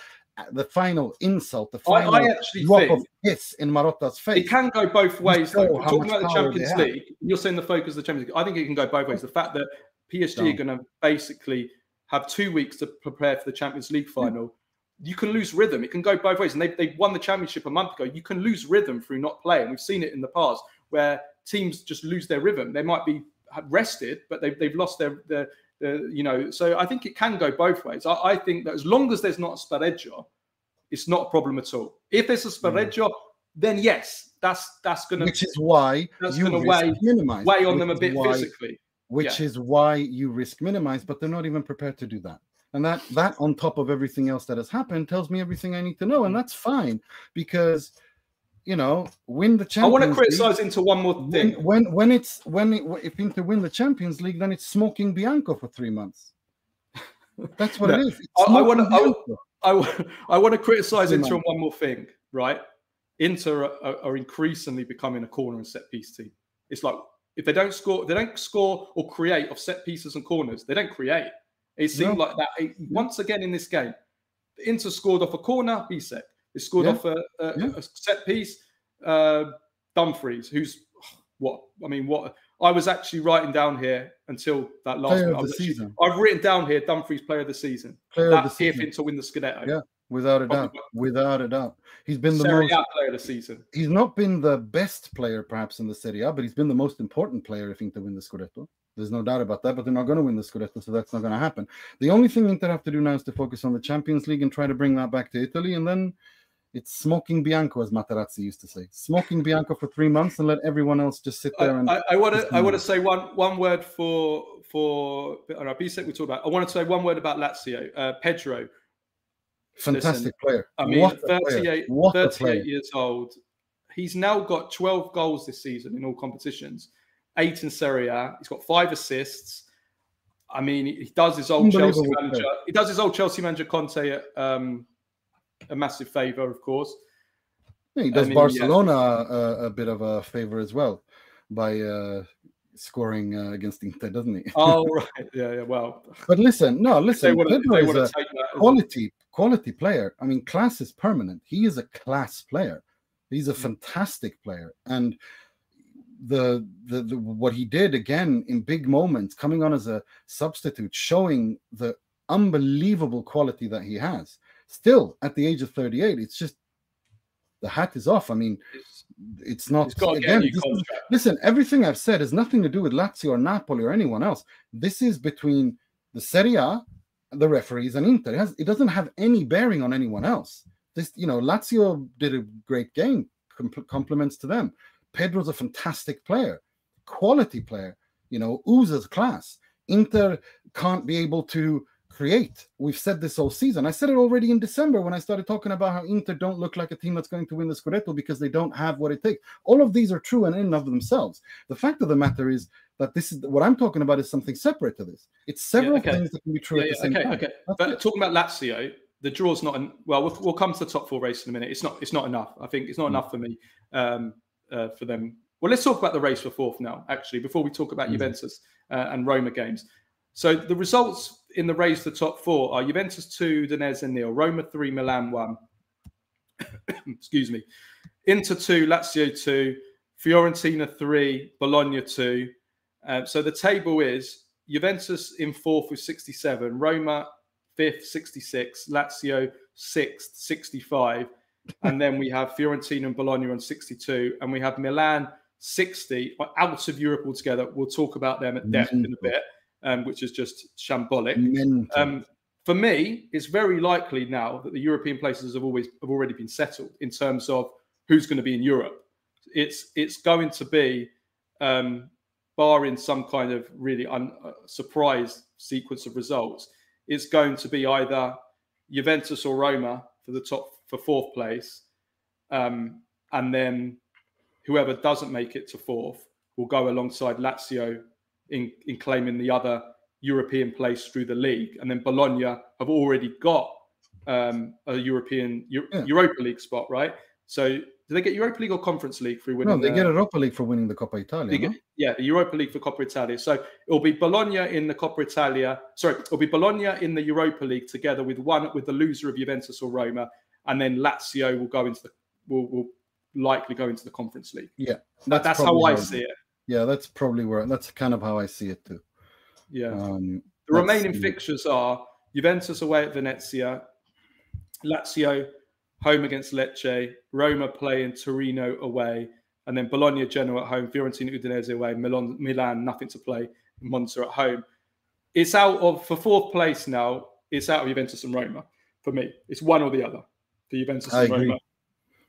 insult. The final drop of piss in Marotta's face. It can go both ways. Though. We're talking about the Champions League. You're saying the focus of the Champions League. I think it can go both ways. The fact that PSG are going to basically have 2 weeks to prepare for the Champions League final. You can lose rhythm. It can go both ways. And they won the championship a month ago. You can lose rhythm through not playing. We've seen it in the past where teams just lose their rhythm. They might be rested, but they've lost their you know. So I think it can go both ways. I think that as long as there's not a spareggio, it's not a problem at all. If there's a spareggio, then yes, that's going to, which is why you weigh on them a bit physically. Which is why you risk minimize, but they're not even prepared to do that. And that on top of everything else that has happened tells me everything I need to know, and that's fine because, you know, win the Champions League. I want to criticize into one more thing. If Inter win the Champions League, then it's smoking Bianco for 3 months. That's what it is. I want to criticize Inter on one more thing, right? Inter are increasingly becoming a corner and set piece team. It's like if they don't score or create off set pieces and corners, they don't create. It seemed like that once again in this game. Inter scored off a corner, Bisek. They scored off a set piece. Dumfries, who's what? I mean, what? I was actually writing down here until that last player of the season. I've written down here Dumfries player of the season. That's if Inter win the Scudetto. Yeah, without a doubt. Without a doubt. He's been the Serie A player of the season. He's not been the best player perhaps in the Serie A, but he's been the most important player if Inter win the Scudetto. There's no doubt about that, but they're not going to win the Scudetto, so that's not going to happen. The only thing Inter have to do now is to focus on the Champions League and try to bring that back to Italy, and then it's smoking Bianco, as Materazzi used to say. Smoking Bianco for 3 months and let everyone else just sit there. I want to say one word for Bisek we talked about. I want to say one word about Lazio. Pedro. Fantastic player. I mean, 38 years old. He's now got 12 goals this season in all competitions, 8 in Serie A. He's got 5 assists. I mean, he does his old Chelsea manager. He does his old Chelsea manager Conte a massive favour, of course. He does Barcelona a bit of a favour as well by scoring against Inter, doesn't he? Oh, right. Yeah, well. But listen, Pedro is a quality player. I mean, class is permanent. He is a class player. He's a fantastic player. And the what he did again in big moments, coming on as a substitute, showing the unbelievable quality that he has. Still, at the age of 38, it's just the hat is off. I mean, it's not. Again, listen, everything I've said has nothing to do with Lazio or Napoli or anyone else. This is between the Serie A, the referees, and Inter. It doesn't have any bearing on anyone else. This, Lazio did a great game. Compliments to them. Pedro's a fantastic player, quality player. Oozes class. Inter can't be able to create. We've said this all season. I said it already in December when I started talking about how Inter don't look like a team that's going to win the Scudetto because they don't have what it takes. All of these are true in and of themselves. The fact of the matter is that this is what I'm talking about is something separate to this. It's several things that can be true at the same time. Okay. But talking about Lazio, the draw's not. We'll come to the top four race in a minute. It's not enough. I think it's not enough for me. For them. Well, let's talk about the race for fourth now. Actually, before we talk about Juventus and Roma games. So the results in the race to top four are Juventus 2, Udinese 0, Roma 3, Milan 1. Excuse me. Inter 2, Lazio 2, Fiorentina 3, Bologna 2. So the table is Juventus in fourth with 67, Roma fifth, 66, Lazio sixth, 65. And then we have Fiorentina and Bologna on 62. And we have Milan 60, out of Europe altogether. We'll talk about them at depth in a bit. Which is just shambolic. For me, it's very likely now that the European places have already been settled in terms of who's going to be in Europe. It's going to be, barring some kind of really surprise sequence of results, it's going to be either Juventus or Roma for fourth place, and then whoever doesn't make it to fourth will go alongside Lazio in claiming the other European place through the league. And then Bologna have already got a Europa League spot, right? So do they get Europa League or Conference League through winning? No, they get Europa League for winning the Coppa Italia. The Europa League for Coppa Italia. So it'll be Bologna in the Coppa Italia. Sorry, it'll be Bologna in the Europa League together with the loser of Juventus or Roma, and then Lazio will likely go into the Conference League. Yeah, that's how I see it. Yeah, that's kind of how I see it too. Yeah. The remaining fixtures are Juventus away at Venezia, Lazio home against Lecce, Roma playing Torino away, and then Bologna, Genoa at home, Fiorentina, Udinese away, Milan nothing to play, Monza at home. It's for fourth place now. It's out of Juventus and Roma for me. It's one or the other for Juventus and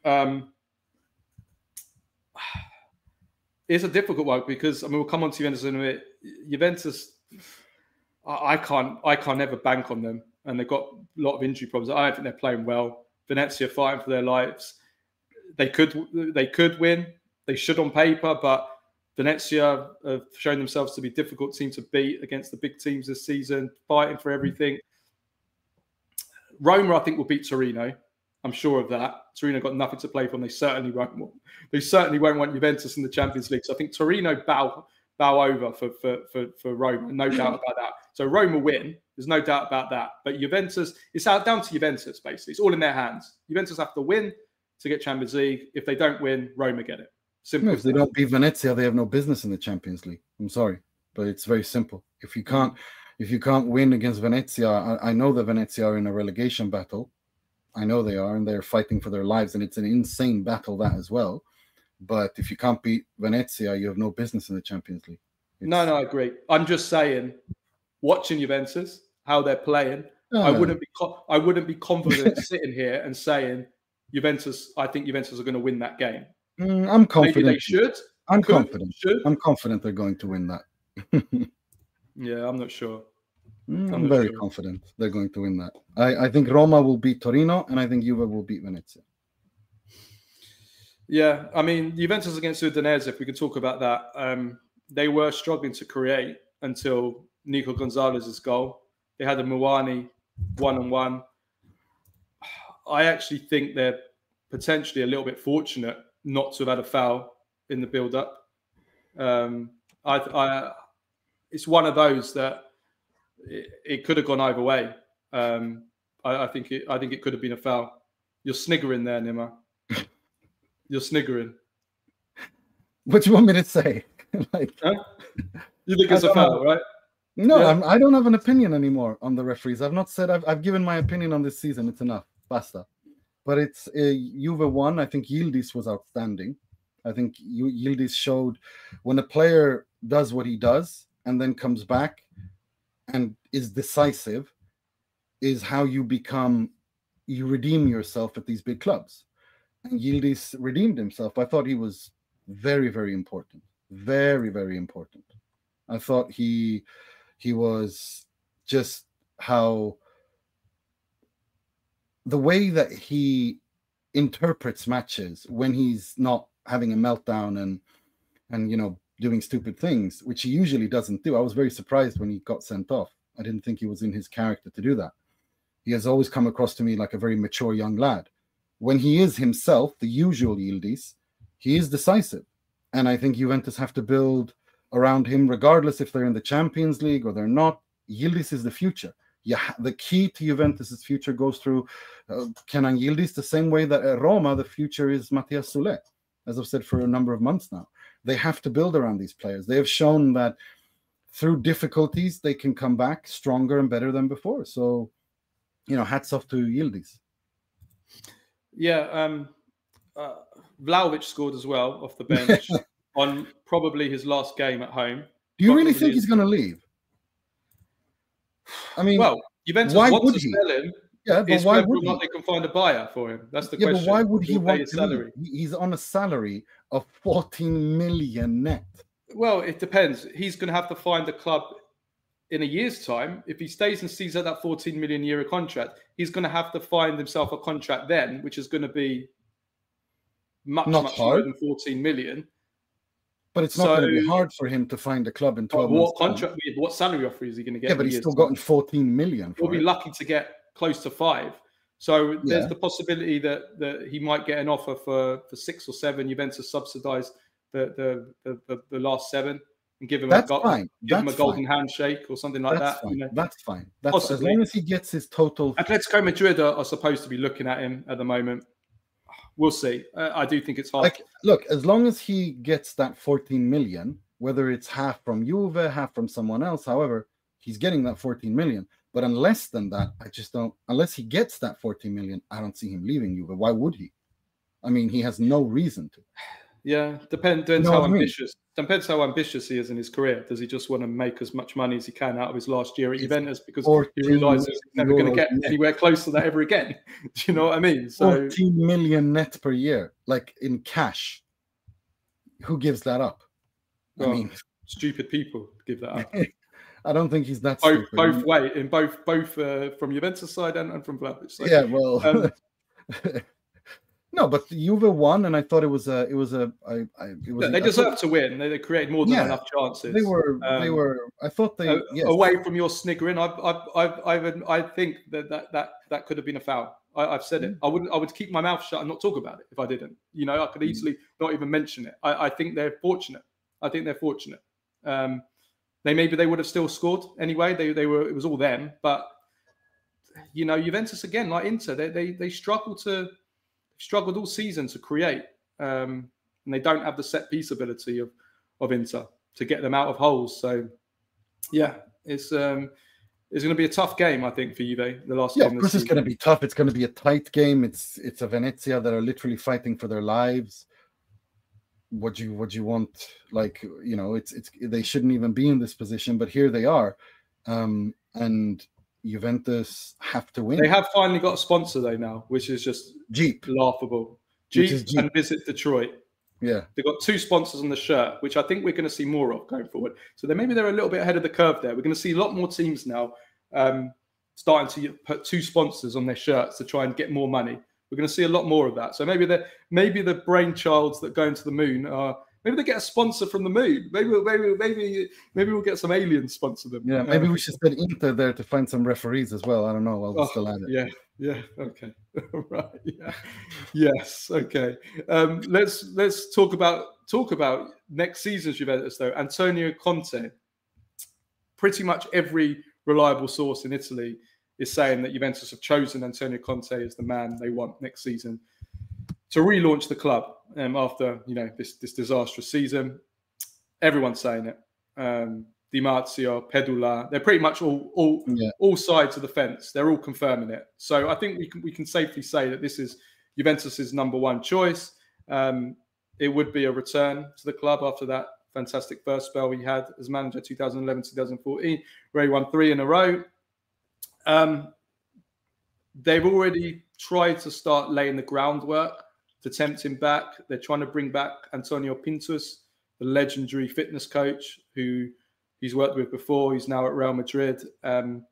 Roma. It's a difficult one because we'll come on to Juventus in a minute. Juventus, I can't ever bank on them, and they've got a lot of injury problems. I don't think they're playing well. Venezia fighting for their lives. They could win. They should on paper, but Venezia have shown themselves to be a difficult team to beat against the big teams this season, fighting for everything. Roma, I think, will beat Torino. I'm sure of that. Torino got nothing to play for, and they certainly won't want Juventus in the Champions League. So I think Torino bow over for Roma, no doubt about that. So Roma win. There's no doubt about that. But Juventus, it's down to Juventus, basically. It's all in their hands. Juventus have to win to get Champions League. If they don't win, Roma get it. Simple. If they don't beat Venezia, they have no business in the Champions League. I'm sorry, but it's very simple. If you can't win against Venezia, I know that Venezia are in a relegation battle. I know they are, and they're fighting for their lives, and it's an insane battle, that as well. But if you can't beat Venezia, you have no business in the Champions League. No, I agree. I'm just saying, watching Juventus, how they're playing, I wouldn't be confident sitting here and saying I think Juventus are going to win that game. I'm confident. Maybe they should. I'm confident they're going to win that. Yeah, I'm not sure. I'm very confident they're going to win that. I think Roma will beat Torino, and I think Juve will beat Venezia. Yeah, I mean, Juventus against Udinese, if we could talk about that, they were struggling to create until Nico Gonzalez's goal. They had a Muani 1-on-1. I actually think they're potentially a little bit fortunate not to have had a foul in the build-up. It's one of those that it could have gone either way. I think it could have been a foul. You're sniggering there, Nima. You're sniggering. What do you want me to say? Like, huh? You think it's a foul, right? No, yeah. I don't have an opinion anymore on the referees. I've not said I've given my opinion on this season. It's enough, basta. But it's Juve won. I think Yildiz was outstanding. I think Yildiz showed when a player does what he does and then comes back and is decisive, is how you redeem yourself at these big clubs. And Yildiz redeemed himself. I thought he was very, very important. Very, very important. I thought he was just how the way that he interprets matches when he's not having a meltdown and doing stupid things, which he usually doesn't do. I was very surprised when he got sent off. I didn't think he was in his character to do that. He has always come across to me like a very mature young lad. When he is himself, the usual Yildiz, he is decisive. And I think Juventus have to build around him, regardless if they're in the Champions League or they're not. Yildiz is the future. The key to Juventus's future goes through Kenan Yildiz, the same way that at Roma, the future is Matthias Sule, as I've said for a number of months now. They have to build around these players. They have shown that through difficulties, they can come back stronger and better than before. So, hats off to Yildiz. Yeah, Vlahovic scored as well off the bench on probably his last game at home. Do you really think he's going to leave? I mean, well, Juventus wants to sell him. Yeah, but why would not they can find a buyer for him? That's the question. But why would he want his salary? He's on a salary of 14 million net. Well, it depends. He's going to have to find a club in a year's time. If he stays and sees out that 14 million euro contract, he's going to have to find himself a contract then, which is going to be much more than 14 million. But it's not going to be hard for him to find a club in 12 months. What salary offer is he going to get? Yeah, but he's still gotten 14 million. He'll be lucky to get close to 5. So there's the possibility that he might get an offer for 6 or 7. Juventus subsidise the last 7 and give him a golden handshake or something like that. That's fine. As long as he gets his total. Atletico Madrid are supposed to be looking at him at the moment. We'll see. I do think it's hard. Look, as long as he gets that 14 million, whether it's half from Juve, half from someone else, however, he's getting that 14 million. But unless than that, I just don't. Unless he gets that 14 million, I don't see him leaving Juve. Why would he? I mean, he has no reason to. Yeah, depends how ambitious. Depends how ambitious he is in his career. Does he just want to make as much money as he can out of his last year at Juventus because he realizes he's never going to get anywhere close to that ever again? Do you know what I mean? So 14 million net per year, like in cash. Who gives that up? Well, I mean, stupid people give that up. I don't think he's that both stupid. Both from Juventus side and from Vlahovic side. Yeah, well. No, but Juve won, and I thought it was. They deserved to win. They created more than enough chances. They were. I thought they. Away from your sniggering, I think that could have been a foul. I've said it. I would keep my mouth shut and not talk about it if I didn't. I could easily not even mention it. I think they're fortunate. Maybe they would have still scored anyway. They were. It was all them, but Juventus again, like Inter, they struggled all season to create, and they don't have the set piece ability of Inter to get them out of holes. So, yeah, it's going to be a tough game, I think, for Juve. The last game. Of course, it's going to be tough. It's going to be a tight game. It's a Venezia that are literally fighting for their lives. What do you want? Like, it's they shouldn't even be in this position, but here they are, and Juventus have to win. They have finally got a sponsor though now, which is just laughable. Jeep and Visit Detroit. Yeah, they've got 2 sponsors on the shirt, which I think we're going to see more of going forward. So maybe they're a little bit ahead of the curve there. We're going to see a lot more teams now starting to put 2 sponsors on their shirts to try and get more money. We're going to see a lot more of that. So maybe the brainchilds that go into the moon are Maybe they get a sponsor from the moon. Maybe we'll get some aliens sponsor them. Yeah, maybe we should send Inter there to find some referees as well. I don't know. I'll still add it. Yeah. Okay. Right. Yeah. Yes. Okay. Let's talk about next season's Juventus though. Antonio Conte. Pretty much every reliable source in Italy is saying that Juventus have chosen Antonio Conte as the man they want next season to relaunch the club after this disastrous season. Everyone's saying it. Di Marzio, Pedro, they're pretty much all sides of the fence. They're all confirming it. So I think we can safely say that this is Juventus's number one choice. It would be a return to the club after that fantastic first spell he had as manager, 2011-2014, where he won 3 in a row. They've already tried to start laying the groundwork to tempt him back. They're trying to bring back Antonio Pintus, the legendary fitness coach who he's worked with before. He's now at Real Madrid. They're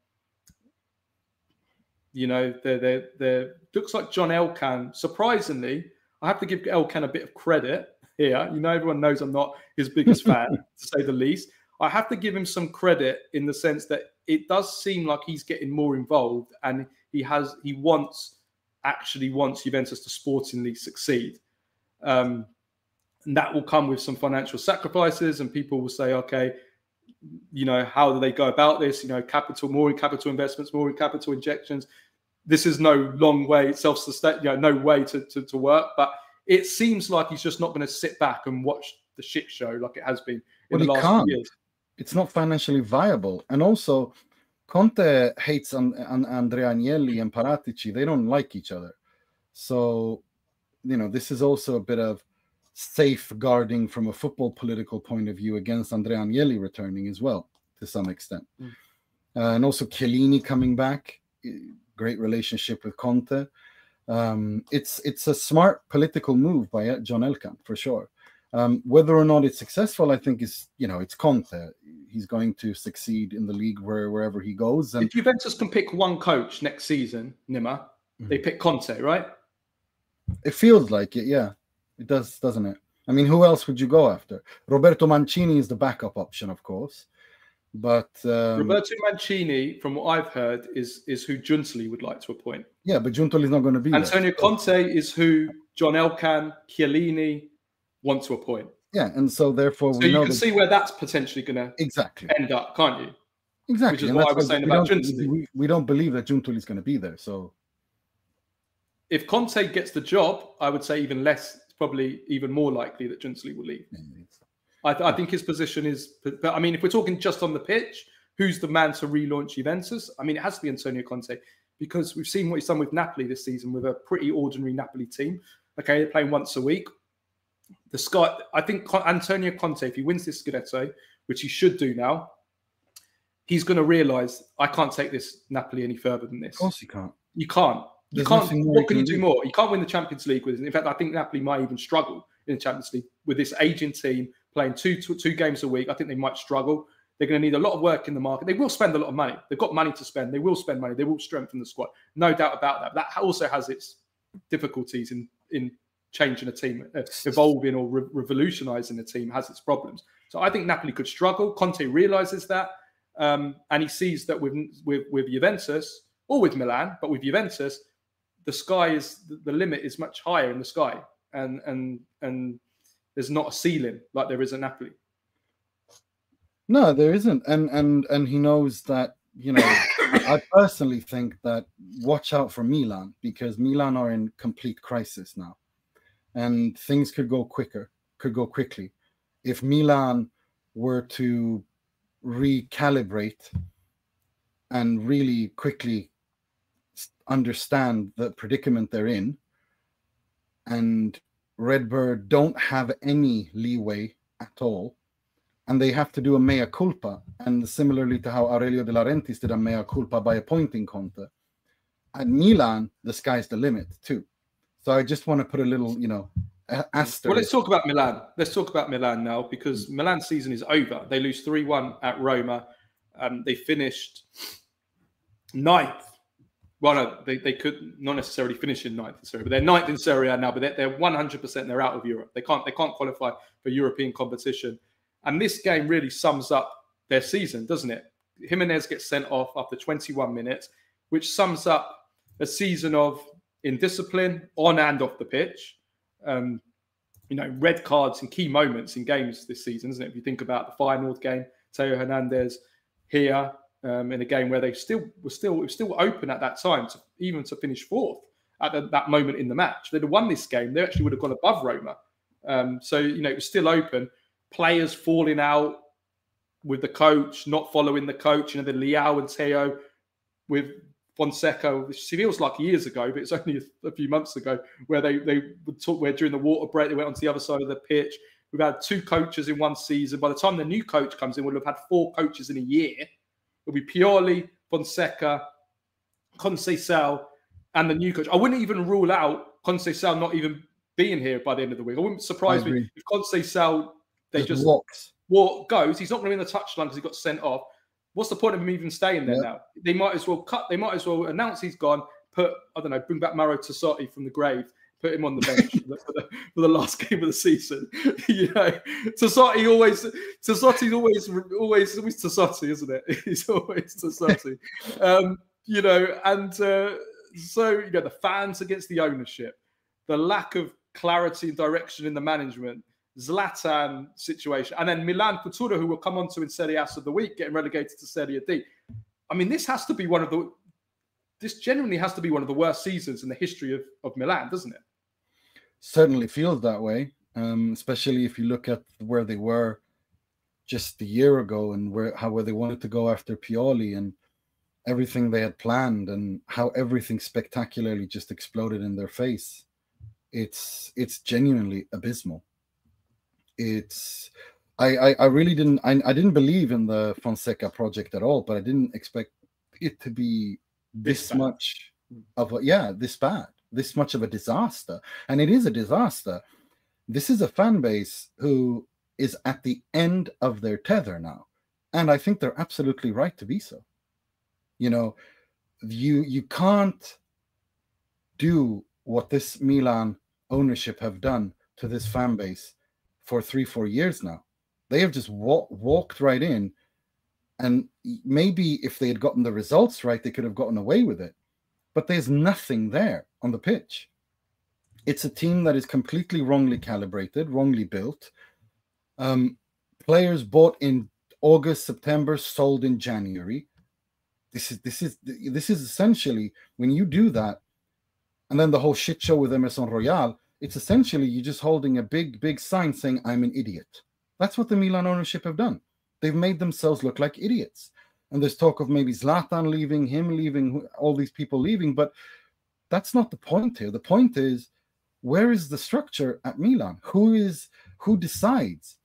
looks like John Elkann. Surprisingly, I have to give Elkann a bit of credit here. Everyone knows I'm not his biggest fan, to say the least. I have to give him some credit in the sense that it does seem like he's getting more involved, and he wants Juventus to sportingly succeed. And that will come with some financial sacrifices, and people will say, okay, how do they go about this? More in capital investments, more in capital injections. This is no long way, self-sustain, no way to work. But it seems like he's just not going to sit back and watch the shit show like it has been in the last few years. It's not financially viable. And also, Conte hates Andrea Agnelli and Paratici. They don't like each other. So, this is also a bit of safeguarding from a football political point of view against Andrea Agnelli returning as well, to some extent. And also Chiellini coming back. Great relationship with Conte. It's a smart political move by John Elkann, for sure. Whether or not it's successful, I think it's Conte. He's going to succeed in the league wherever he goes. And if Juventus can pick one coach next season, Nima, they pick Conte, right? It feels like it, yeah. It does, doesn't it? I mean, who else would you go after? Roberto Mancini is the backup option, of course. But Roberto Mancini, from what I've heard, is who Giuntoli would like to appoint. Yeah, but Giuntoli is not going to be Antonio Conte is who John Elkann, Chiellini want to appoint. Yeah, and so therefore you can see where that's potentially going to end up, can't you? Exactly. Which is what I was saying about Giuntoli. We don't believe that Giuntoli is going to be there. So if Conte gets the job, I would say even less. It's probably even more likely that Giuntoli will leave. I think his position is. But I mean, if we're talking just on the pitch, who's the man to relaunch Juventus? I mean, it has to be Antonio Conte, because we've seen what he's done with Napoli this season with a pretty ordinary Napoli team. Okay, they're playing once a week. I think Antonio Conte, if he wins this Scudetto, which he should do now, he's going to realise, I can't take this Napoli any further than this. Of course you can't. You can't. What can you do more? You can't win the Champions League with it. In fact, I think Napoli might even struggle in the Champions League with this aging team playing two games a week. I think they might struggle. They're going to need a lot of work in the market. They will spend a lot of money. They've got money to spend. They will spend money. They will strengthen the squad. No doubt about that. That also has its difficulties in changing a team, evolving or revolutionizing a team has its problems. So I think Napoli could struggle. Conte realizes that, and he sees that with Juventus or with Milan, but with Juventus, the limit is much higher in the sky, and there's not a ceiling like there is at Napoli. No, there isn't, and he knows that. I personally think that watch out for Milan, because Milan are in complete crisis now. And things could go quickly. If Milan were to recalibrate and really quickly understand the predicament they're in, and Redbird don't have any leeway at all, and they have to do a mea culpa, and similarly to how Aurelio De Laurentiis did a mea culpa by appointing Conte, at Milan, the sky's the limit too. So I just want to put a little, asterisk. Well, let's talk about Milan. Let's talk about Milan now, because Milan's season is over. They lose 3-1 at Roma. They finished 9th Well, no, they could not necessarily finish in ninth in Serie A, but they're ninth in Serie A now. But they're 100%. They're out of Europe. They can't qualify for European competition. And this game really sums up their season, doesn't it? Jimenez gets sent off after 21 minutes, which sums up a season of indiscipline on and off the pitch. Red cards in key moments in games this season, isn't it? If you think about the Feyenoord game, Theo Hernandez here in a game where they were still open at that time, to finish fourth at that moment in the match. They'd have won this game. They actually would have gone above Roma. It was still open. Players falling out with the coach, not following the coach. The Leao and Theo with Fonseca, which feels like years ago, but it's only a few months ago, where they would talk, where during the water break they went onto the other side of the pitch. We've had 2 coaches in one season. By the time the new coach comes in, we'll have had 4 coaches in a year. It'll be Pioli, Fonseca, Conceição, and the new coach. I wouldn't even rule out Conceição not even being here by the end of the week. I wouldn't surprise me if Conceição just goes. He's not going to be in the touchline because he got sent off. What's the point of him even staying there now? They might as well announce he's gone. Bring back Mauro Tassotti from the grave. Put him on the bench for the last game of the season. Tassotti always Tassotti, isn't it? He's always Tassotti. The fans against the ownership, the lack of clarity and direction in the management, Zlatan situation, and then Milan Futura, who we'll come on to in Serie ASS of the week, getting relegated to Serie D. I mean, this genuinely has to be one of the worst seasons in the history of Milan, doesn't it? Certainly feels that way, especially if you look at where they were just a year ago and where they wanted to go after Pioli and everything they had planned, and how everything spectacularly just exploded in their face. It's genuinely abysmal. I really didn't believe in the Fonseca project at all, but I didn't expect it to be this much of this bad, this much of a disaster. And it is a disaster. This is a fan base who is at the end of their tether now, and I think they're absolutely right to be so. You can't do what this Milan ownership have done to this fan base for 3-4 years now. They have just walked right in, and maybe if they had gotten the results right, they could have gotten away with it. But there's nothing there on the pitch. It's a team that is completely wrongly calibrated, wrongly built. Players bought in August, September, sold in January. This is essentially, when you do that, and then the whole shit show with Emerson Royal, it's essentially you just holding a big sign saying, I'm an idiot. That's what the Milan ownership have done. They've made themselves look like idiots. And there's talk of maybe Zlatan leaving, him leaving, all these people leaving, but that's not the point here. The point is, where is the structure at Milan? Who decides?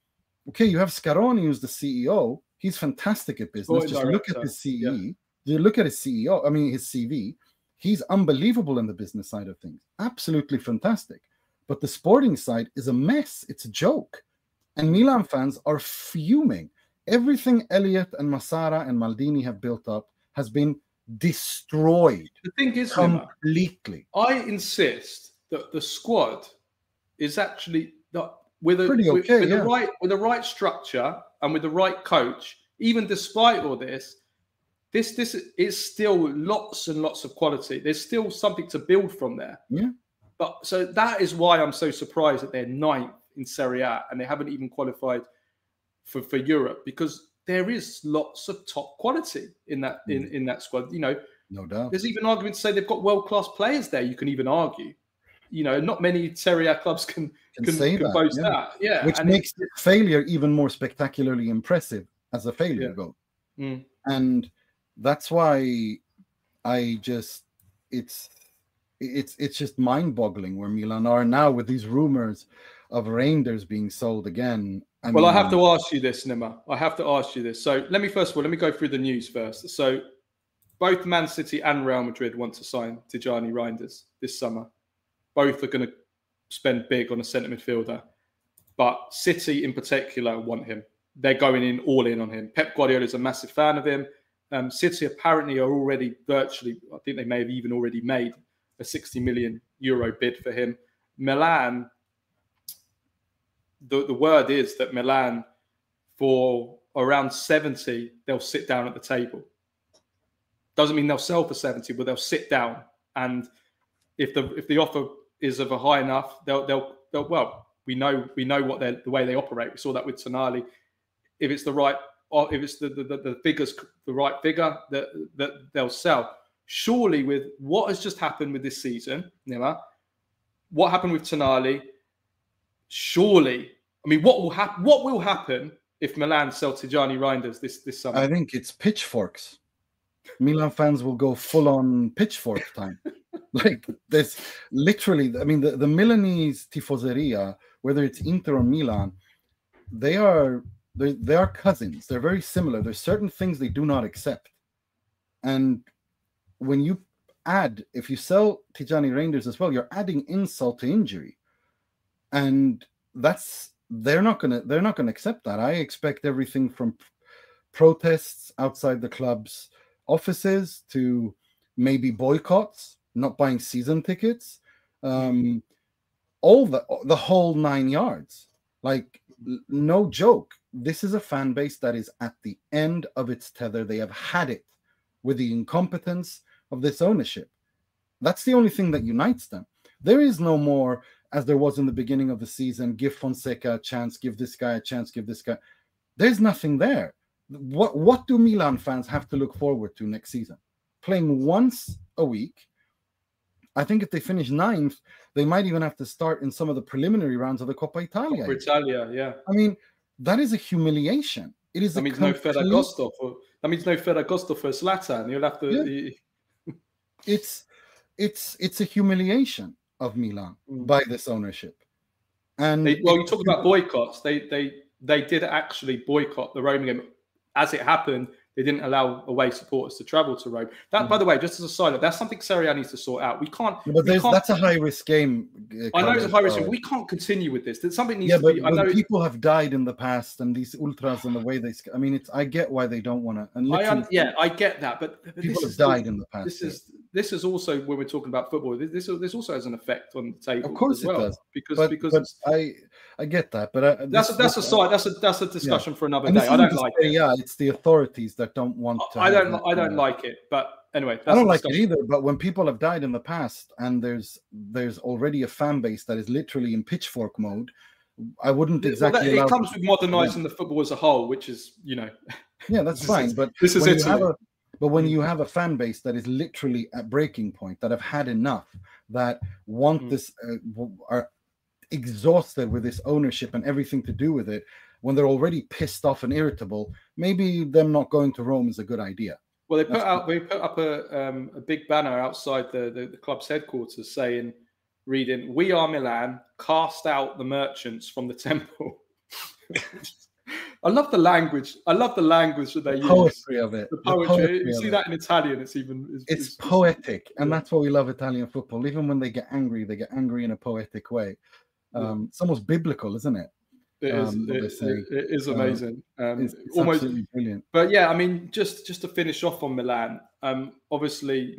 Okay, you have Scaroni, who's the CEO. He's fantastic at business. Just look at his CE. Yeah. You look at his CEO, his CV. He's unbelievable in the business side of things. Absolutely fantastic. But the sporting side is a mess. It's a joke. And Milan fans are fuming. Everything Elliott and Massara and Maldini have built up has been destroyed. The thing is, completely. I insist that the squad is actually with the right structure and with the right coach. Even despite all this is still lots and lots of quality. There's still something to build from there. Yeah. But so that is why I'm so surprised that they're ninth in Serie A and they haven't even qualified for Europe, because there is lots of top quality in that in that squad. No doubt. There's even arguments to say they've got world-class players there. You can even argue. Not many Serie A clubs can boast that. Yeah. Which makes the failure even more spectacularly impressive as a failure goal. Mm. And that's why it's just mind-boggling where Milan are now with these rumors of Reijnders being sold again. I have to ask you this, Nima. I have to ask you this. So let me go through the news first. So both Man City and Real Madrid want to sign Tijjani Reijnders this summer. Both are going to spend big on a centre midfielder. But City in particular want him. They're going all in on him. Pep Guardiola is a massive fan of him. City apparently are already virtually, I think they may have even already made a 60 million euro bid for him. Milan, the word is that Milan, for around 70, they'll sit down at the table. Doesn't mean they'll sell for 70, but they'll sit down. And if the offer is of a high enough, they'll well, we know what the way they operate. We saw that with Tonali. If it's the right, if it's the figures, the right figure, that they'll sell. Surely, with what has just happened with this season, Nima, what happened with Tonali? Surely, I mean, what will happen? What will happen if Milan sell Tijjani Reijnders this summer? I think it's pitchforks. Milan fans will go full on pitchfork time. Like, there's literally, I mean, the Milanese tifoseria, whether it's Inter or Milan, they are cousins. They're very similar. There's certain things they do not accept. And when you if you sell Tijjani Reijnders as well, you're adding insult to injury. And they're not gonna accept that. I expect everything from protests outside the club's offices to maybe boycotts, not buying season tickets, all the whole 9 yards. Like, no joke. This is a fan base that is at the end of its tether. They have had it with the incompetence of this ownership. That's the only thing that unites them. There is no more, as there was in the beginning of the season, give Fonseca a chance, give this guy a chance, give this guy. There's nothing there. What do Milan fans have to look forward to next season? Playing once a week. I think if they finish 9th, they might even have to start in some of the preliminary rounds of the Coppa Italia. Coppa Italia, yeah. I mean, that is a humiliation. It is. That means no Ferragosto for Zlatan. You'll have to. Yeah. It's a humiliation of Milan by this ownership. And you talk about boycotts. They did actually boycott the Rome game. As it happened, they didn't allow away supporters to travel to Rome. That, by the way, just as a side note, that's something Serie A needs to sort out. We can't. But that's a high risk game. I know it's a high risk game. We can't continue with this. Something needs to be. I know people have died in the past, and these ultras and the way they. I mean, I get why they don't want to. I get that, but people have died in the past. This is also when we're talking about football. This also has an effect on the table. Of course, as well, it does. Because I get that, but that's a side. That's a discussion for another day. I don't like it. Yeah, it's the authorities that don't want to. I don't like it, but anyway, I don't like it either. But when people have died in the past, and there's already a fan base that is literally in pitchfork mode, I wouldn't exactly. It comes with modernising the football as a whole, which is, Yeah, that's fine. But this is it. But when you have a fan base that is literally at breaking point, that have had enough, that want this, are exhausted with this ownership and everything to do with it, when they're already pissed off and irritable, maybe them not going to Rome is a good idea. Well, they put up a big banner outside the club's headquarters reading, "We are Milan, cast out the merchants from the temple." I love the language. That they use. Poetry of it. The poetry. You see that in Italian. It's poetic, and that's why we love Italian football. Even when they get angry in a poetic way. It's almost biblical, isn't it? It is amazing. It's almost absolutely brilliant. But yeah, I mean, just to finish off on Milan. Obviously,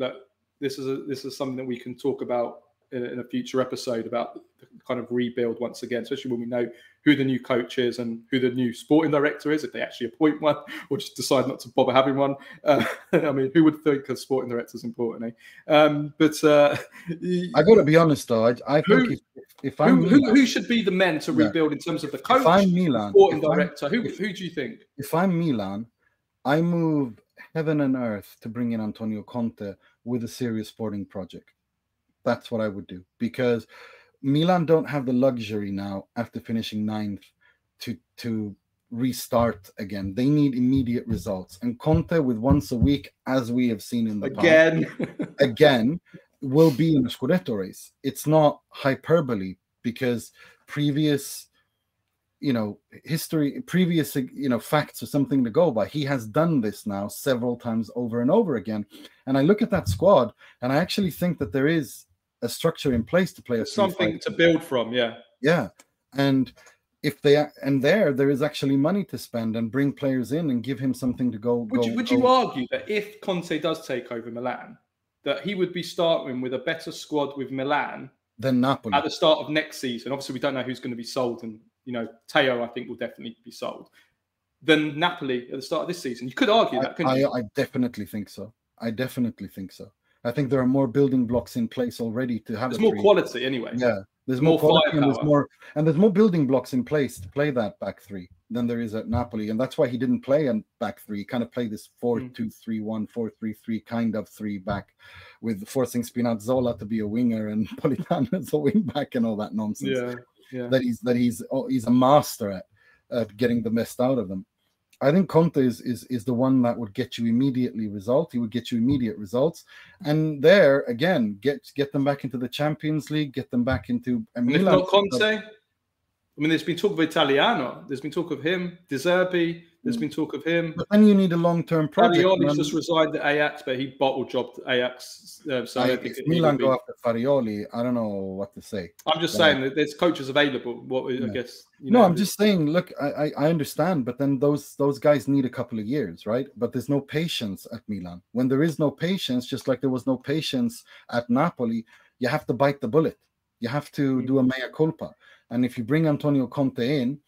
this is something that we can talk about in a future episode about the kind of rebuild once again, especially when we know who the new coach is and who the new sporting director is, if they actually appoint one or just decide not to bother having one. I mean, who would think a sporting director is important, eh? But I got to be honest, though. I think if I'm Milan, who should be the men to rebuild in terms of the coach, if I'm Milan, sporting director? Who do you think? If I'm Milan, I move heaven and earth to bring in Antonio Conte with a serious sporting project. That's what I would do, because Milan don't have the luxury now after finishing 9th to restart again. They need immediate results, and Conte with once a week, as we have seen in the past, again will be in the Scudetto race. It's not hyperbole, because previous history, previous facts are something to go by. He has done this now several times over and over again, and I look at that squad and I actually think that there is a structure in place to play something to build from. Yeah, and if they and there is actually money to spend and bring players in and give him something to go. Would you argue that if Conte does take over Milan, that he would be starting with a better squad with Milan than Napoli at the start of next season? Obviously, we don't know who's going to be sold, and Teo, I think, will definitely be sold. Than Napoli at the start of this season. You could argue that, couldn't you? I definitely think so. I think there are more building blocks in place already to have. There's more quality anyway. Yeah, there's more quality and there's more building blocks in place to play that back three than there is at Napoli, and that's why he didn't play in back three. He kind of played this 4-2-3-1, 4-3-3 kind of three back, with forcing Spinazzola to be a winger and Politano as a wing back and all that nonsense. Yeah. That he's a master at getting the best out of them. I think Conte is the one that would get you immediately results. He would get you immediate results, and there again get them back into the Champions League, get them back into. And if not Conte, I mean, there's been talk of Italiano. There's been talk of him, De Zerbi. There's been talk of him. But then you need a long-term project. Farioli's just resigned at Ajax, but he bottle jobbed Ajax. So if Milan go after Farioli, I don't know what to say. I'm just saying that there's coaches available. I guess. I'm just saying. Look, I understand, but then those guys need a couple of years, right? But there's no patience at Milan. When there is no patience, just like there was no patience at Napoli, you have to bite the bullet. You have to do a mea culpa. And if you bring Antonio Conte in,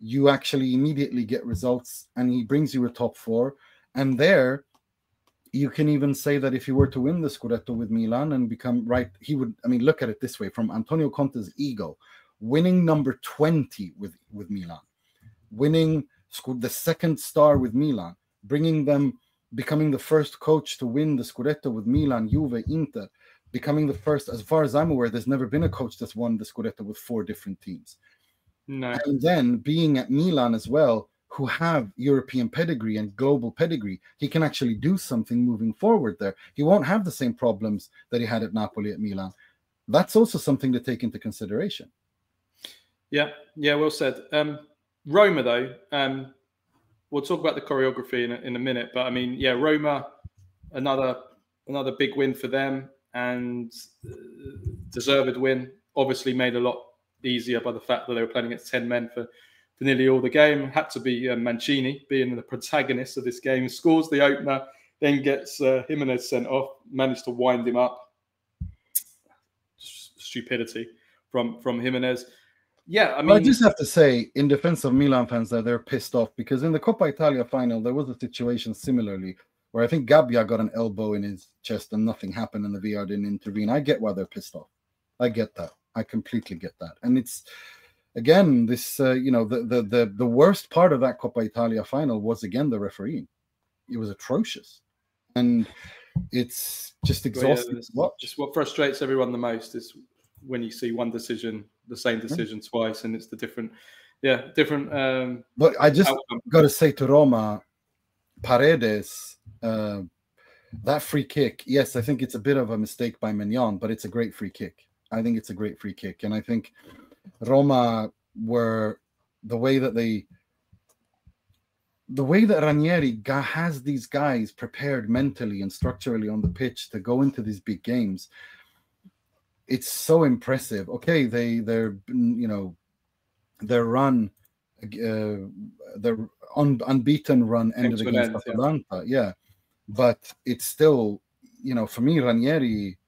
you actually immediately get results, and he brings you a top four. And there, you can even say that if he were to win the Scudetto with Milan and become he would. I mean, look at it this way: from Antonio Conte's ego, winning number 20 with Milan, winning the second star with Milan, becoming the first coach to win the Scudetto with Milan, Juve, Inter, becoming the first. As far as I'm aware, there's never been a coach that's won the Scudetto with 4 different teams. No. And then being at Milan as well, who have European pedigree and global pedigree, he can actually do something moving forward there. He won't have the same problems that he had at Napoli at Milan. That's also something to take into consideration. Yeah, well said. Roma, though, we'll talk about the choreography in a minute. But I mean, Roma, another big win for them, and deserved win. Obviously made a lot easier by the fact that they were playing against 10 men for nearly all the game. Had to be Mancini, being the protagonist of this game, scores the opener, then gets Jimenez sent off, managed to wind him up. Stupidity from Jimenez. Yeah, I mean, I just have to say, in defense of Milan fans, that they're pissed off, because in the Coppa Italia final, there was a situation similarly where I think Gabbia got an elbow in his chest and nothing happened and the VR didn't intervene. I get why they're pissed off. I get that. I completely get that. And it's, again, this, the worst part of that Coppa Italia final was, again, the refereeing. It was atrocious. And it's just exhausting. Just what frustrates everyone the most is when you see one decision, the same decision twice, and it's the different. But I just got to say to Roma, Paredes, that free kick, yes, I think it's a bit of a mistake by Mignon, but it's a great free kick. I think it's a great free kick. And I think Roma were the way that Ranieri has these guys prepared mentally and structurally on the pitch to go into these big games. It's so impressive. Okay, their run, their unbeaten run ended against Atalanta, but it's still, for me, Ranieri,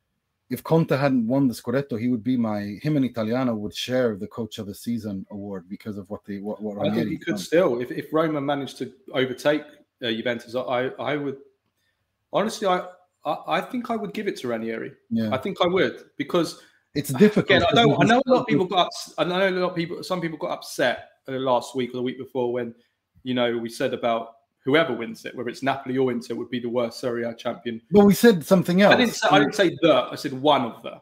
if Conte hadn't won the Scudetto, he would be him and Italiano would share the Coach of the Season award because of what Ranieri. I think he could still, if Roma managed to overtake Juventus, I would honestly, I think I would give it to Ranieri. Yeah. I think I would, because it's difficult. Again, I know a lot of people got. Some people got upset last week or the week before when, we said about whoever wins it, whether it's Napoli or Inter, would be the worst Serie A champion. Well, we said something else. I didn't say the. I said one of the.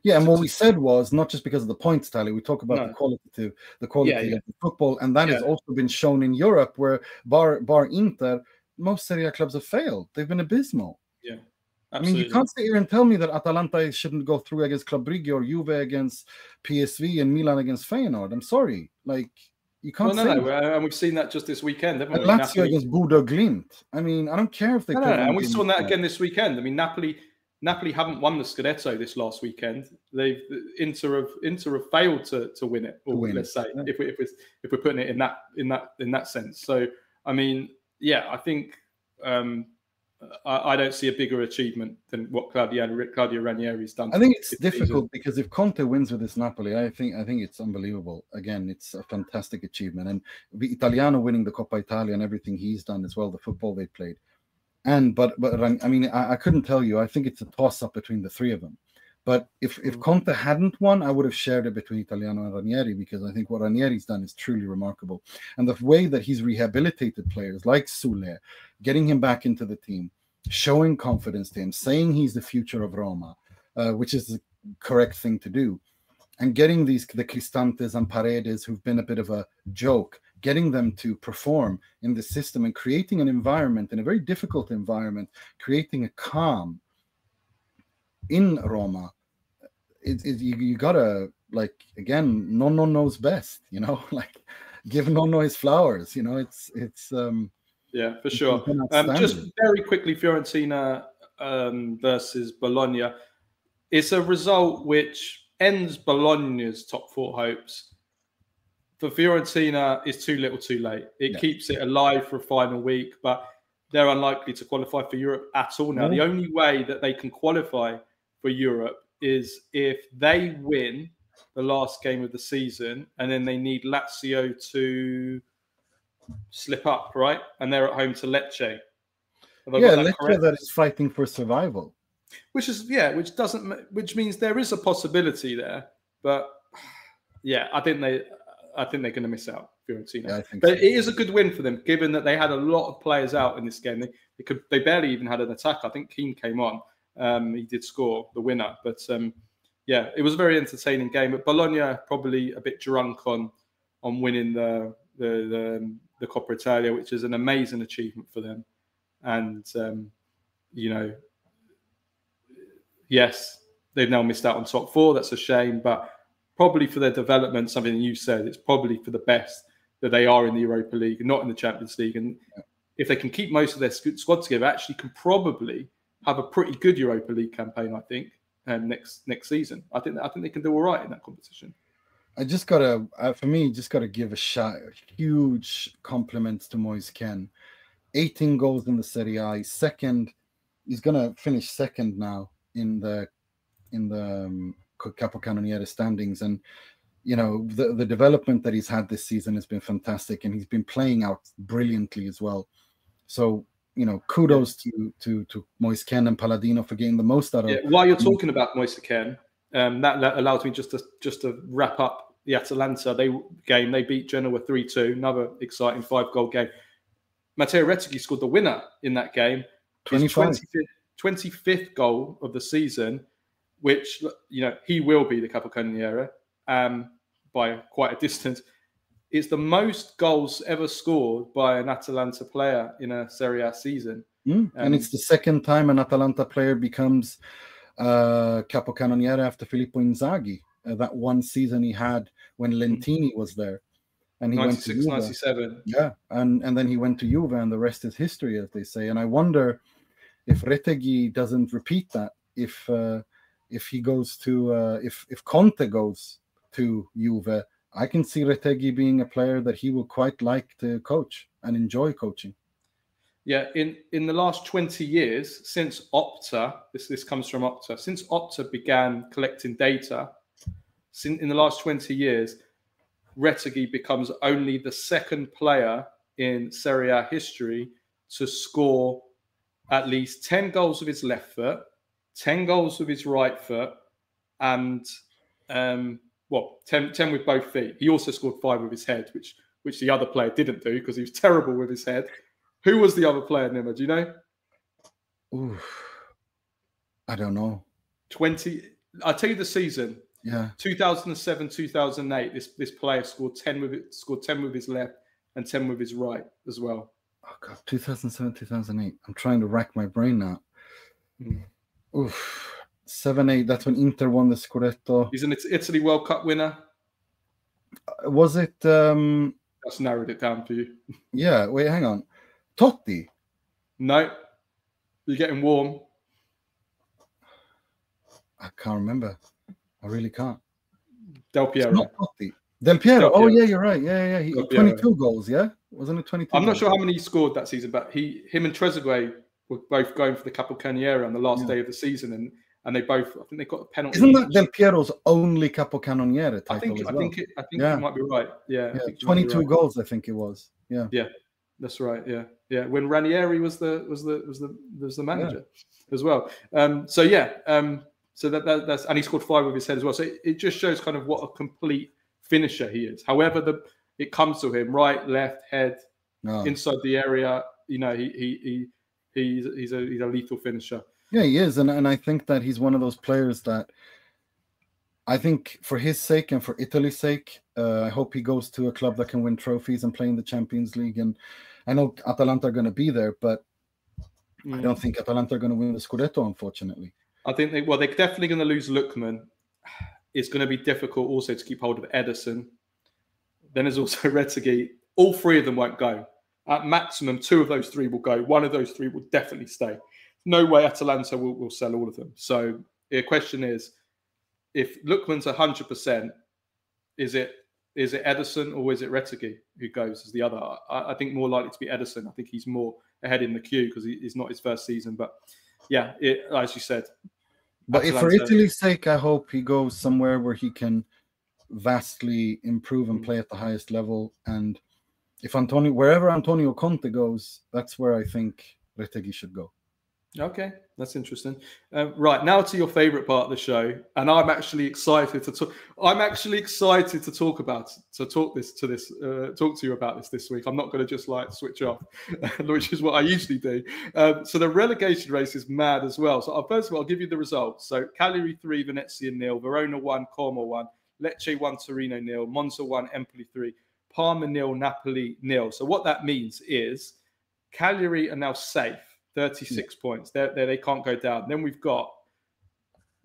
Yeah, and what we said was not just because of the points tally. We talk about the quality of the football, and that has also been shown in Europe, where bar Inter, most Serie A clubs have failed. They've been abysmal. Yeah, absolutely. I mean, you can't sit here and tell me that Atalanta shouldn't go through against Club Brugge or Juve against PSV and Milan against Feyenoord. I'm sorry, you can't say that. And we've seen that just this weekend, haven't we? Lazio against Bodo Glimt. I mean, I don't care if they. And we saw that again this weekend. I mean, Napoli Napoli haven't won the Scudetto this last weekend. Inter have failed to win it, or let's say, if we're putting it in that sense. So I mean, yeah, I think I don't see a bigger achievement than what Claudio Ranieri's done. I think it's difficult because if Conte wins with this Napoli, I think it's unbelievable. Again, it's a fantastic achievement, and the Italiano winning the Coppa Italia and everything he's done as well, the football they played. But I mean, I couldn't tell you. I think it's a toss-up between the three of them. But if Conte hadn't won, I would have shared it between Italiano and Ranieri, because I think what Ranieri's done is truly remarkable. And the way that he's rehabilitated players like Sule, getting him back into the team, showing confidence to him, saying he's the future of Roma, which is the correct thing to do, and getting the Cristantes and Paredes, who've been a bit of a joke, getting them to perform in the system and creating an environment, in a very difficult environment, creating a calm in Roma. You gotta, like, again, Nonno knows best, like, give Nonno his flowers, it's yeah, for sure. Just very quickly, Fiorentina versus Bologna. It's a result which ends Bologna's top four hopes. For Fiorentina, it's too little too late. It keeps it alive for a final week, but they're unlikely to qualify for Europe at all now. The only way that they can qualify for Europe is if they win the last game of the season, and then they need Lazio to slip up, right? And they're at home to Lecce. Lecce that is fighting for survival. Which means there is a possibility there, but I think they're going to miss out, Fiorentina. But it is a good win for them, given that they had a lot of players out in this game. They barely even had an attack. I think Keane came on. He did score the winner, but it was a very entertaining game. But Bologna probably a bit drunk on winning the Coppa Italia, which is an amazing achievement for them. And yes, they've now missed out on top four. That's a shame, but probably for their development, something you said, it's probably for the best that they are in the Europa League, not in the Champions League. And if they can keep most of their squad together, actually can probably have a pretty good Europa League campaign, I think, next season. I think they can do all right in that competition. I just gotta give a huge compliments to Moise Kean. 18 goals in the Serie A. He's gonna finish second now in the Capocannoniere standings, and the development that he's had this season has been fantastic, and he's been playing out brilliantly as well. So kudos to Moise Kean and Palladino for getting the most out of it. While you're talking about Moise Kean, that allows me just to wrap up the Atalanta game. They beat Genoa 3-2, another exciting 5-goal game. Mateo Retegui scored the winner in that game. 25th goal of the season, which he will be the Capocannoniere by quite a distance. It's the most goals ever scored by an Atalanta player in a Serie A season. And it's the second time an Atalanta player becomes Capocannoniere after Filippo Inzaghi. That one season he had when Lentini was there. And he 96, went to Juve. 97. Yeah, and then he went to Juve, and the rest is history, as they say. And I wonder if Retegui doesn't repeat that, if he goes to if Conte goes to Juve, I can see Retegui being a player that he will quite like to coach and enjoy coaching. Yeah, in the last 20 years, since Opta, this comes from Opta, since Opta began collecting data, in the last 20 years, Retegui becomes only the second player in Serie A history to score at least 10 goals with his left foot, 10 goals with his right foot, and 10 with both feet. He also scored 5 with his head, which the other player didn't do because he was terrible with his head. Who was the other player, Nima? Do you know? I don't know. I'll tell you the season. Yeah. 2007, 2008. This player scored 10 with his left and 10 with his right as well. Oh God, 2007, 2008. I'm trying to rack my brain now. 7-8. That's when Inter won the Scudetto. He's an Italy World Cup winner. Was it? That's narrowed it down for you. Yeah. Wait, hang on. Totti. No. You're getting warm. I can't remember. I really can't. Del Piero. It's not Totti. Del Piero. Oh yeah, you're right. Yeah. He 22 goals. Yeah, wasn't it 22? I'm not sure how many he scored that season, but him and Trezeguet were both going for the Capocannoniere on the last day of the season, and they both, I think they got a penalty. Isn't that Del Piero's only Capocannoniere title? I think you might be right. Yeah, 22 goals. I think it was. Yeah. That's right. Yeah. When Ranieri was the manager as well. So that's, and he scored 5 with his head as well. So it just shows kind of what a complete finisher he is. However, it comes to him, right, left, head, inside the area. You know, he's a lethal finisher. Yeah, he is, and I think that he's one of those players that I think for his sake and for Italy's sake, I hope he goes to a club that can win trophies and play in the Champions League. And I know Atalanta are going to be there, but I don't think Atalanta are going to win the Scudetto, unfortunately. I think they're definitely going to lose Lookman. It's going to be difficult also to keep hold of Ederson. Then there's also Retegui. All 3 of them won't go. At maximum, 2 of those 3 will go. 1 of those 3 will definitely stay. No way Atalanta will sell all of them. So the question is, if Lookman's 100%, is it Ederson or is it Retegui who goes as the other? I think more likely to be Ederson. I think he's more ahead in the queue because it's not his first season. But yeah, as you said. But Atalanta, for Italy's sake, I hope he goes somewhere where he can vastly improve and play at the highest level. And if wherever Antonio Conte goes, that's where I think Retegui should go. Okay, that's interesting. Right, now to your favorite part of the show, and I'm actually excited to talk. I'm actually excited to talk to you about this week. I'm not going to just like switch off, which is what I usually do. So the relegation race is mad as well. So first of all, I'll give you the results. So Cagliari 3, Venezia 0, Verona 1, Como 1, Lecce 1, Torino 0, Monza 1, Empoli 3, Parma 0, Napoli 0. So what that means is Cagliari are now safe. 36 points. They can't go down. Then we've got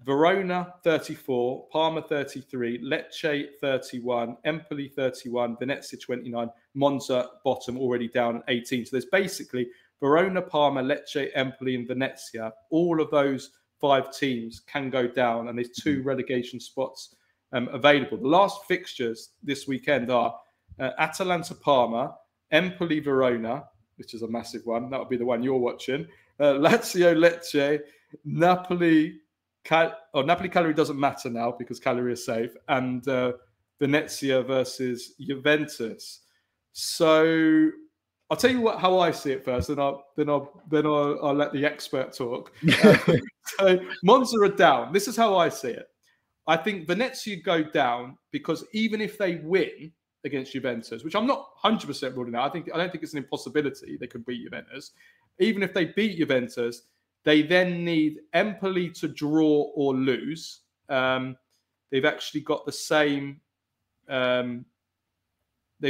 Verona 34, Parma 33, Lecce 31, Empoli 31, Venezia 29, Monza bottom already down at 18. So there's basically Verona, Parma, Lecce, Empoli, and Venezia. All of those 5 teams can go down, and there's 2 relegation spots available. The last fixtures this weekend are Atalanta, Parma, Empoli, Verona, which is a massive one. That would be the one you're watching. Lazio, Lecce, Napoli. Napoli Cagliari doesn't matter now because Cagliari is safe. And Venezia versus Juventus. So I'll tell you how I see it first, and I'll let the expert talk. So Monza are down. This is how I see it. I think Venezia go down because even if they win against Juventus, which I'm not 100% ruling out. I don't think it's an impossibility they could beat Juventus. Even if they beat Juventus, they then need Empoli to draw or lose. They've actually got the same. They've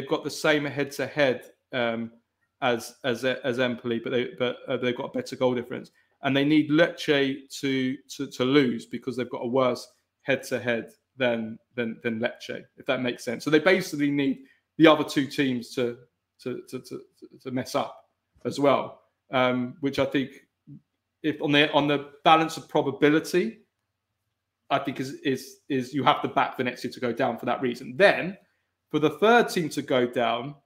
got the same head-to-head as Empoli, but they've got a better goal difference, and they need Lecce to lose because they've got a worse head-to-head than Lecce, if that makes sense. So they basically need the other 2 teams to mess up as well, which I think, if on the balance of probability, I think is you have to back Venezia to go down for that reason. Then for the 3rd team to go down,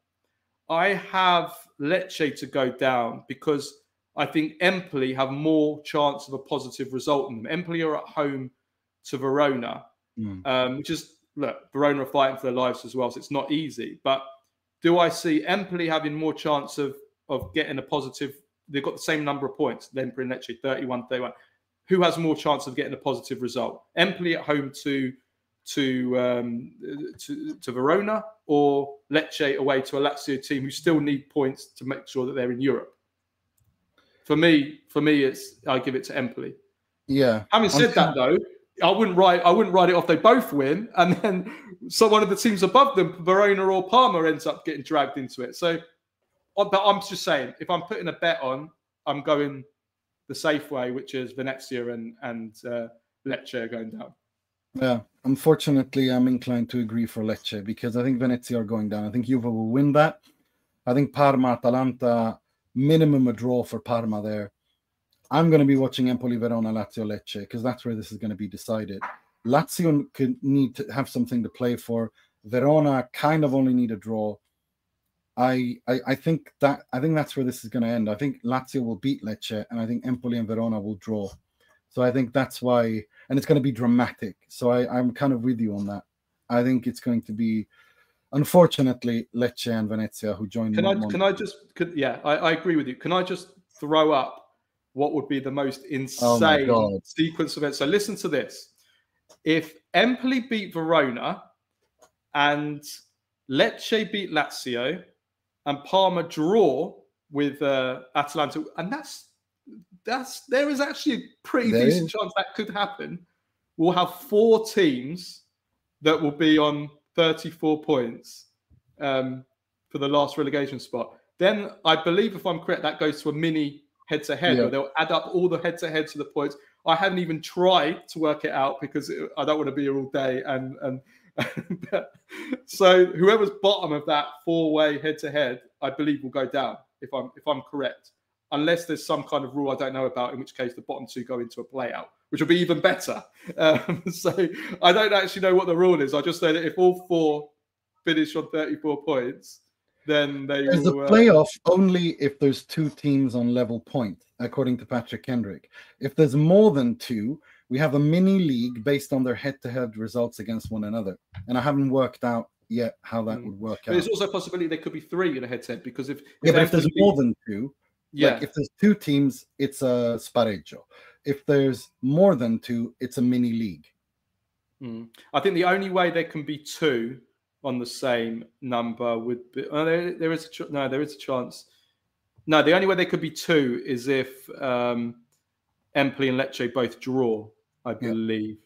I have Lecce to go down because I think Empoli have more chance of a positive result in them. Empoli are at home to Verona. Which is, look, Verona are fighting for their lives as well, so it's not easy. But do I see Empoli having more chance of getting a positive? They've got the same number of points, Empoli and Lecce, 31. Who has more chance of getting a positive result? Empoli at home to Verona, or Lecce away to a Lazio team who still need points to make sure that they're in Europe? For me, I give it to Empoli. Yeah. Having said that, though, I wouldn't write it off. They both win, and then one of the teams above them, Verona or Parma, ends up getting dragged into it. So, but I'm just saying, if I'm putting a bet on, I'm going the safe way, which is Venezia and Lecce are going down. Yeah, unfortunately, I'm inclined to agree for Lecce because I think Venezia are going down. I think Juve will win that. I think Parma, Atalanta, minimum a draw for Parma there. I'm going to be watching Empoli, Verona, Lazio, Lecce, because that's where this is going to be decided. Lazio could need to have something to play for. Verona kind of only need a draw. I think that's where this is going to end. I think Lazio will beat Lecce, and I think Empoli and Verona will draw. So I think that's why, and it's going to be dramatic. So I'm kind of with you on that. I think it's going to be, unfortunately, Lecce and Venezia who join. I agree with you. Can I just throw up what would be the most insane sequence of events? So listen to this. If Empoli beat Verona and Lecce beat Lazio and Parma draw with Atalanta, and there is actually a pretty decent chance that could happen. We'll have 4 teams that will be on 34 points for the last relegation spot. Then I believe, if I'm correct, that goes to a mini head-to-head where they'll add up all the head-to-heads to the points. I haven't even tried to work it out because I don't want to be here all day. And so whoever's bottom of that 4-way head-to-head, I believe will go down if I'm correct, unless there's some kind of rule I don't know about, in which case the bottom 2 go into a play-out, which will be even better. So I don't actually know what the rule is. I just say that if all 4 finish on 34 points, then there's a playoff only if there's 2 teams on level point, according to Patrick Kendrick. If there's more than 2, we have a mini league based on their head-to-head results against one another. And I haven't worked out yet how that would work out. There's also a possibility there could be 3 in a head-to-head, because if there's more than 2, like if there's 2 teams, it's a spareggio. If there's more than 2, it's a mini league. I think the only way there can be 2 on the same number would be there is a chance. No, the only way there could be 2 is if Empoli and Lecce both draw, I believe.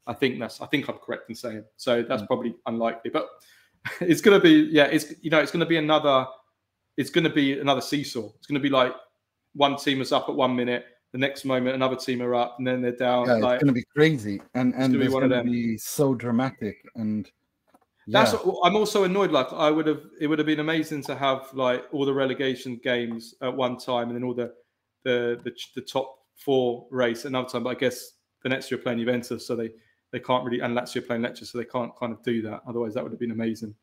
I think I'm correct in saying. So that's probably unlikely, but it's going to be it's going to be another seesaw. It's going to be like one team is up at 1 minute, the next moment another team are up, and then they're down. Yeah, it's going to be crazy, and it's going to be so dramatic. And that's what, I'm also annoyed. Like it would have been amazing to have like all the relegation games at one time, and then all the top 4 race at another time. But I guess Venezia are playing Juventus, so they can't really, and Lazio are playing Lecce, so they can't kind of do that. Otherwise, that would have been amazing.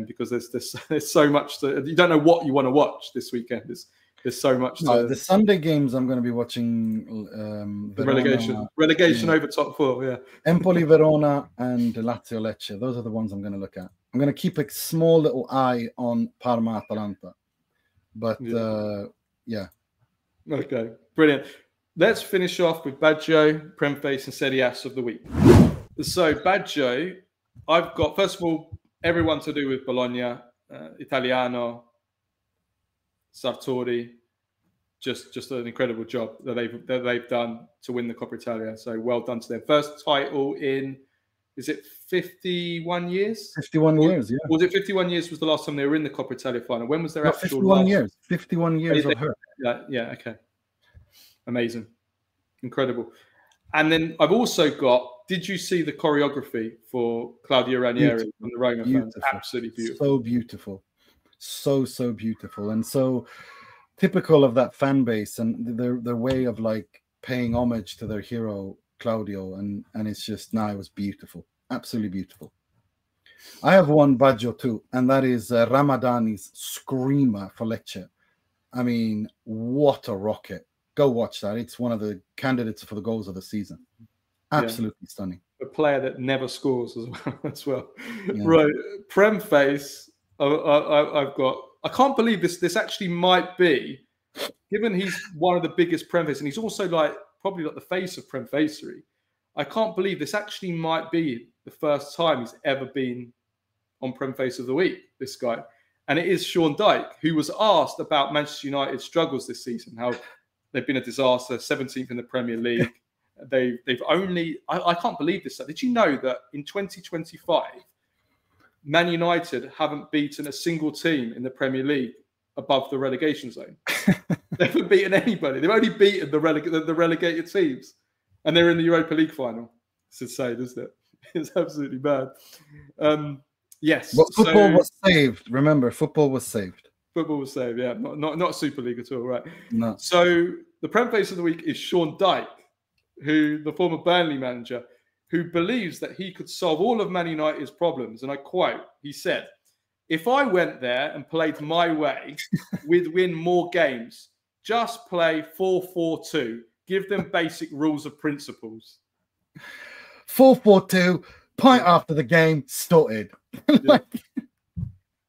Because there's so much you don't know what you want to watch this weekend. There's so much. The Sunday games I'm going to be watching Verona, relegation over top 4. Yeah, Empoli, Verona, and Lazio, Lecce. Those are the ones I'm going to look at. I'm going to keep a small little eye on Parma, Atalanta. But Okay, brilliant. Let's finish off with Baggio, Premface, and Serie ASS of the week. So Baggio, I've got, first of all, everyone to do with Bologna, Italiano, Sartori, just an incredible job that they've done to win the Coppa Italia. So well done to them. First title in, is it 51 years? 51 years, yeah. Was it 51 years was the last time they were in the Coppa Italia final? When was their actual 51 years. 51 years of her. Yeah, okay. Amazing. Incredible. And then I've also got, did you see the choreography for Claudio Ranieri from the Roma fans? Absolutely beautiful. So beautiful. So beautiful. And so typical of that fan base and their way of like paying homage to their hero, Claudio. And it's just, it was beautiful. Absolutely beautiful. I have one Baggio too, and that is Ramadani's screamer for Lecce. I mean, what a rocket. Go watch that. It's one of the candidates for the goals of the season. Absolutely stunning. A player that never scores as well. Yeah. Right. Premface, I've got, I can't believe this actually might be, given he's one of the biggest Premface, and he's also probably the face of Premfacery. I can't believe this actually might be the first time he's ever been on Premface of the week, this guy. And it is Sean Dyche, who was asked about Manchester United's struggles this season, how they've been a disaster, 17th in the Premier League. They've only, I can't believe this. Did you know that in 2025, Man United haven't beaten a single team in the Premier League above the relegation zone? They haven't beaten anybody. They've only beaten the relegated teams. And they're in the Europa League final. It's insane, isn't it? It's absolutely bad. Yes. But football was saved. Remember, football was saved. Football was saved, yeah. Not Super League at all, right? No. So the Premface of the week is Sean Dyche, who the former Burnley manager, who believes that he could solve all of Man United's problems. And I quote, he said, "If I went there and played my way, we'd win more games. Just play 4-4-2. Give them basic rules of principles." 4-4-2, point after the game, started. Yeah.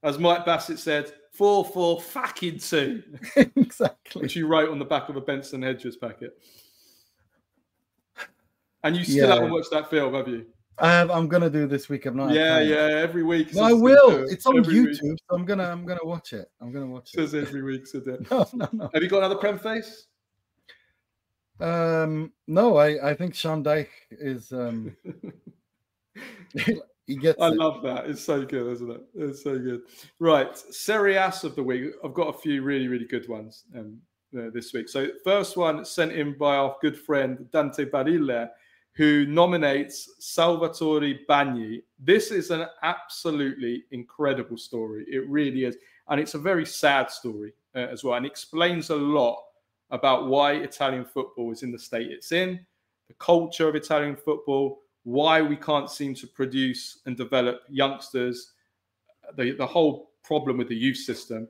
As Mike Bassett said, 4-4-fucking-2. Exactly. Which you wrote on the back of a Benson Hedges packet. And you still haven't watched that film, have you? I'm gonna do this week. I'm not. Yeah, every week. No, I will. It's on YouTube, so I'm gonna watch it. I'm gonna watch it. Says every week, said it. No. Have you got another Premface? No, I think Sean Dyche is he gets I love that. It's so good, isn't it? It's so good. Right, Serie ASS of the week. I've got a few really, really good ones this week. So first one sent in by our good friend Dante Barile, who nominates Salvatore Bagni. This is an absolutely incredible story. It really is. And it's a very sad story as well. And explains a lot about why Italian football is in the state it's in, the culture of Italian football, why we can't seem to produce and develop youngsters, the whole problem with the youth system.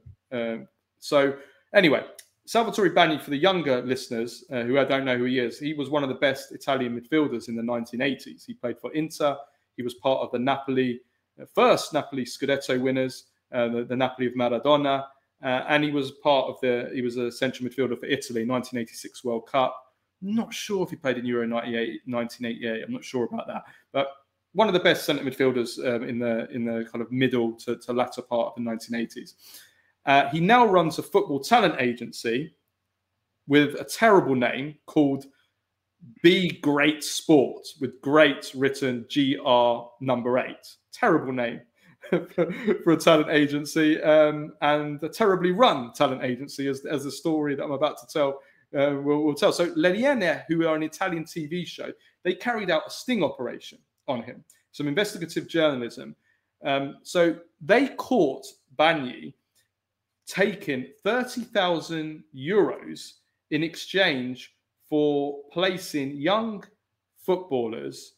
So anyway, Salvatore Bagni, for the younger listeners who I don't know who he is, he was one of the best Italian midfielders in the 1980s. He played for Inter. He was part of the Napoli, first Napoli Scudetto winners, the Napoli of Maradona. And he was he was a central midfielder for Italy, 1986 World Cup. Not sure if he played in Euro 1988. I'm not sure about that. But one of the best centre midfielders in the kind of middle to latter part of the 1980s. He now runs a football talent agency with a terrible name called Be Great Sport, with great written GR8. Terrible name for a talent agency, and a terribly run talent agency, as the story that I'm about to tell will tell. So Leniene, who are an Italian TV show, they carried out a sting operation on him, some investigative journalism. So they caught Bagni taking 30,000 euros in exchange for placing young footballers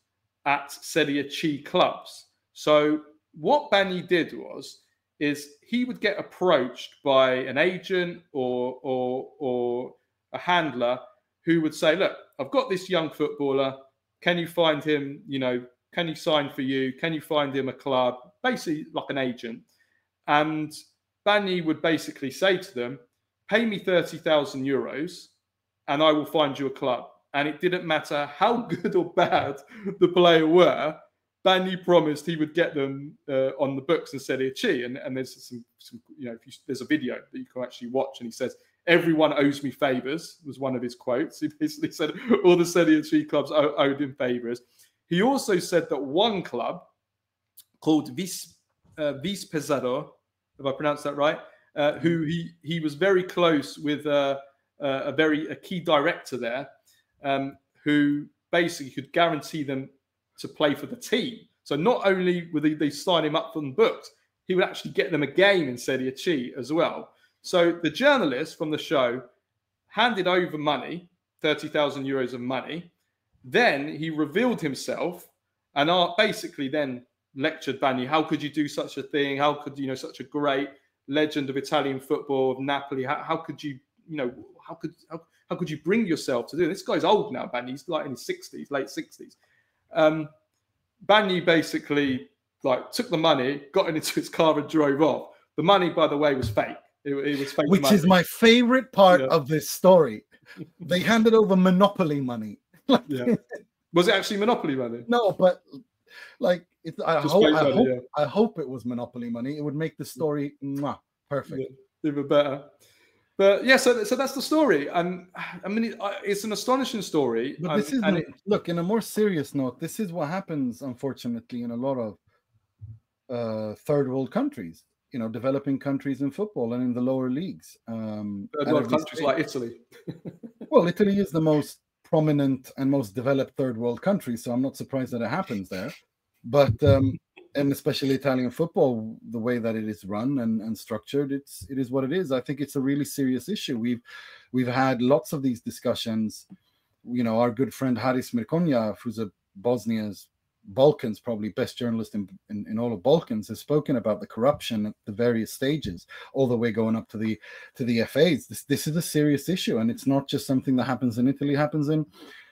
at Serie C clubs. So what Bagni did is he would get approached by an agent or a handler who would say, "Look, I've got this young footballer. Can you find him? Can he sign for you? Can you find him a club?" Basically, like an agent. And Bagni would basically say to them, "Pay me 30,000 euros and I will find you a club." And it didn't matter how good or bad the player were, Bagni promised he would get them on the books in Serie C. And there's some there's a video that you can actually watch. And he says, "Everyone owes me favors," was one of his quotes. He basically said all the Serie C clubs owed him favors. He also said that one club called Vispesaro, if I pronounced that right, who he was very close with a key director there, who basically could guarantee them to play for the team. So not only would they sign him up from the books, he would actually get them a game in Serie C as well. So the journalist from the show handed over money, 30,000 euros of money. Then he revealed himself and basically then lectured Bagni. How could you do such a thing? How could such a great legend of Italian football, of Napoli? How could you how could you bring yourself to do this? This guy's old now, Bagni. He's like in his 60s, late 60s. Bagni basically took the money, got into his car and drove off. The money, by the way, was fake. It was fake Which money. is my favorite part of this story. They handed over Monopoly money. Was it actually Monopoly money? No, but I hope it was Monopoly money. It would make the story perfect. Even better. But yeah, so that's the story. And I mean, it's an astonishing story. But this is look, in a more serious note, this is what happens, unfortunately, in a lot of third world countries, developing countries in football and in the lower leagues. Third world countries like Italy. Well, Italy is the most prominent and most developed third world country, so I'm not surprised that it happens there. But and especially Italian football, the way that it is run and structured, it is what it is. I think it's a really serious issue. We've had lots of these discussions. You know, our good friend Haris Mirkonja, who's a Bosnia's Balkans probably best journalist in all of Balkans, has spoken about the corruption at the various stages, all the way going up to the FAs. This is a serious issue, and it's not just something that happens in Italy. It happens in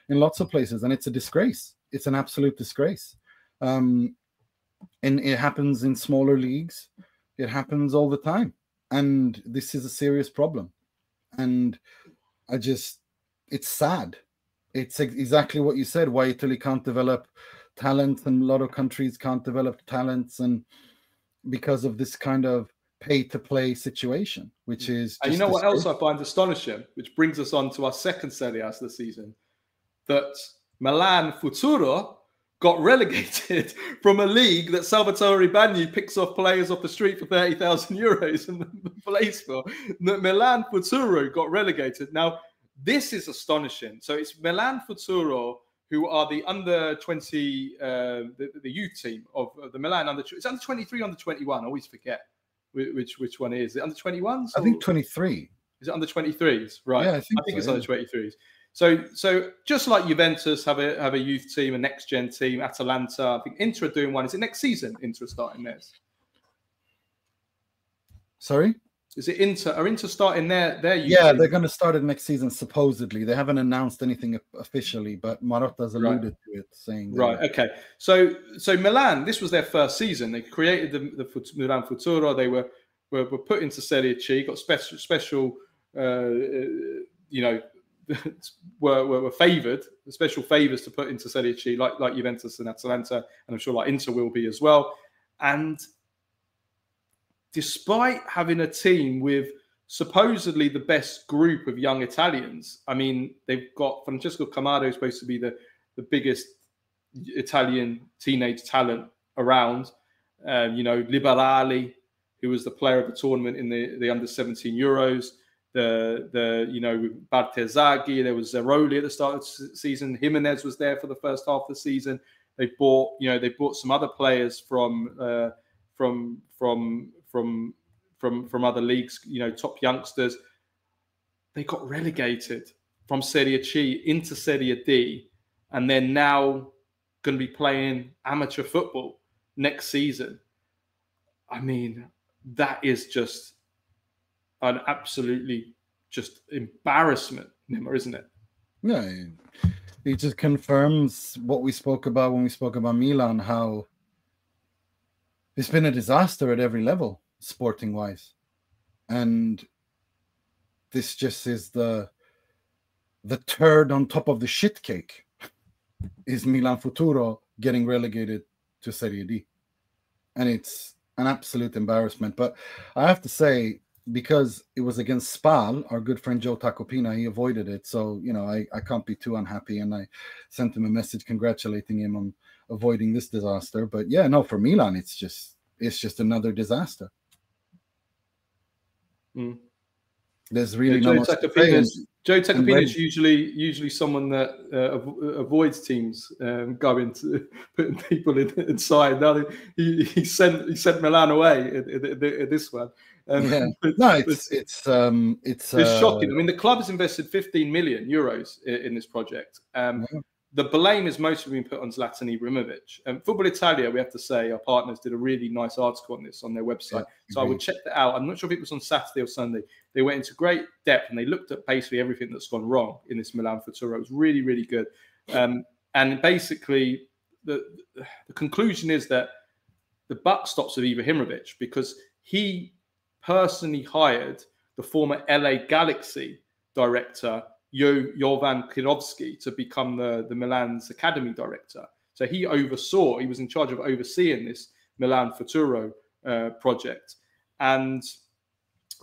lots of places, and it's a disgrace. It's an absolute disgrace. And it happens in smaller leagues. It happens all the time, and this is a serious problem. And it's sad. It's exactly what you said. Why Italy can't develop talent, and a lot of countries can't develop talents, and because of this kind of pay-to-play situation, which is. And you know what else I find astonishing, which brings us on to our second Serie A of the season, that Milan Futuro got relegated from a league that Salvatore Bagni picks off players off the street for 30,000 euros and plays for. Milan Futuro got relegated. Now, this is astonishing. So it's Milan Futuro, who are the under 20, the youth team of the Milan it's under 23, under 21. I always forget which one it is. Is it under 21s? I think 23. Is it under 23s? Right. Yeah, I think it's under 23s. So just like Juventus have a youth team, a next gen team, Atalanta, I think Inter are doing one. Is it next season? Inter are starting theirs. Sorry? Is it Inter? Are Inter starting their youth Yeah, team? they're going to start it next season, supposedly. They haven't announced anything officially, but Marotta's alluded to it, saying right. Okay. So Milan, this was their first season. They created the Milan Futuro. They were put into Serie C, got special were favoured, special favours to put into Serie C, like Juventus and Atalanta, and I'm sure like Inter will be as well. And despite having a team with supposedly the best group of young Italians, I mean, they've got Francesco Camaro, supposed to be the biggest Italian teenage talent around. Liberali, who was the player of the tournament in the under 17 Euros. Bartezaghi, there was Zeroli at the start of the season. Jimenez was there for the first half of the season. They bought some other players from other leagues, top youngsters. They got relegated from Serie C into Serie D, and they're now going to be playing amateur football next season. I mean, that is just an absolutely just embarrassment, Nima, isn't it? Yeah, it just confirms what we spoke about when we spoke about Milan, how it's been a disaster at every level, sporting-wise. And this just is the turd on top of the shit cake, is Milan Futuro getting relegated to Serie D. And it's an absolute embarrassment. But I have to say, because it was against Spal, our good friend Joe Tacopina, he avoided it. So, I can't be too unhappy. And I sent him a message congratulating him on avoiding this disaster. But yeah, no, for Milan, it's just another disaster. Mm. There's really no much to say. Joe Tacopina is usually someone that avoids teams going to putting people inside. Now he sent Milan away in this one. No, it's shocking. I mean, the club has invested 15 million euros in this project. The blame is mostly being put on Zlatan Ibrahimovic. Football Italia, we have to say, our partners did a really nice article on this on their website. So I would check that out. I'm not sure if it was on Saturday or Sunday. They went into great depth and they looked at basically everything that's gone wrong in this Milan Futuro. It was really, really good. And basically, the conclusion is that the buck stops with Ibrahimovic because he personally hired the former LA Galaxy director, Jovan Kirovski, to become the Milan's academy director. So he was in charge of overseeing this Milan Futuro project. And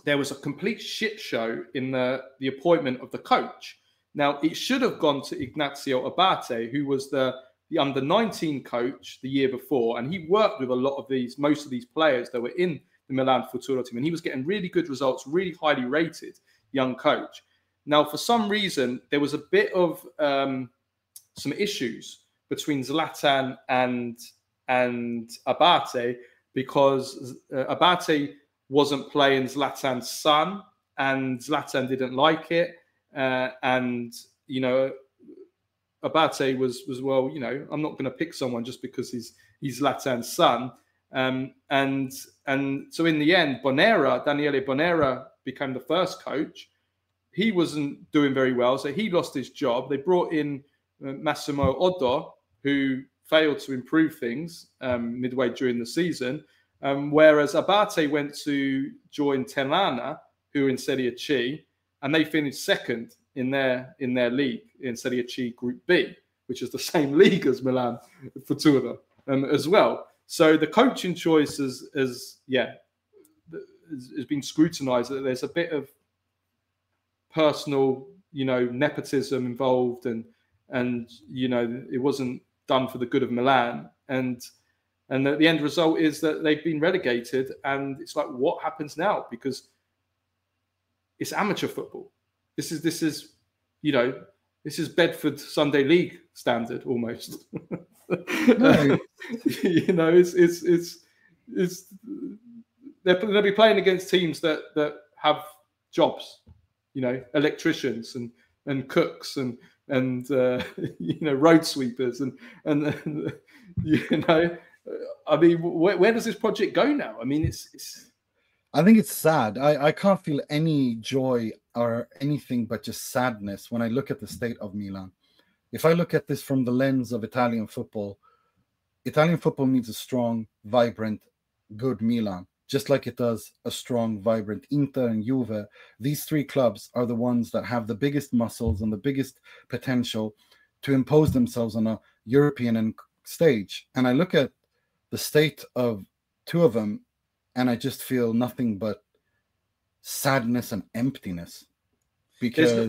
there was a complete shit show in the appointment of the coach. Now, it should have gone to Ignazio Abate, who was the under-19 coach the year before. And he worked with most of these players that were in the Milan Futuro team. And he was getting really good results, really highly rated young coach. Now, for some reason, there was a bit of some issues between Zlatan and and Abate, because Abate wasn't playing Zlatan's son, and Zlatan didn't like it. And, you know, Abate was well, you know, I'm not going to pick someone just because he's Zlatan's son. And so in the end, Daniele Bonera became the first coach. He wasn't doing very well, so he lost his job. They brought in Massimo Oddo, who failed to improve things midway during the season, whereas Abate went to join Ternana, who are in Serie C, and they finished second in their league, in Serie C Group B, which is the same league as Milan Futura as well. So the coaching choice has been scrutinised. There's a bit of personal, you know, nepotism involved, and you know, it wasn't done for the good of Milan, and the end result is that they've been relegated. And it's like, what happens now? Because it's amateur football. This is you know, this is Bedford Sunday League standard almost. No. You know, it's they'll be playing against teams that have jobs, you know, electricians and cooks and you know, road sweepers and you know, I mean, where does this project go now? I mean, it's I think it's sad. I can't feel any joy or anything but just sadness when I look at the state of Milan. If I look at this from the lens of Italian football needs a strong, vibrant, good Milan, just like it does a strong, vibrant Inter and Juve. These three clubs are the ones that have the biggest muscles and the biggest potential to impose themselves on a European stage. And I look at the state of two of them, and I just feel nothing but sadness and emptiness. Because I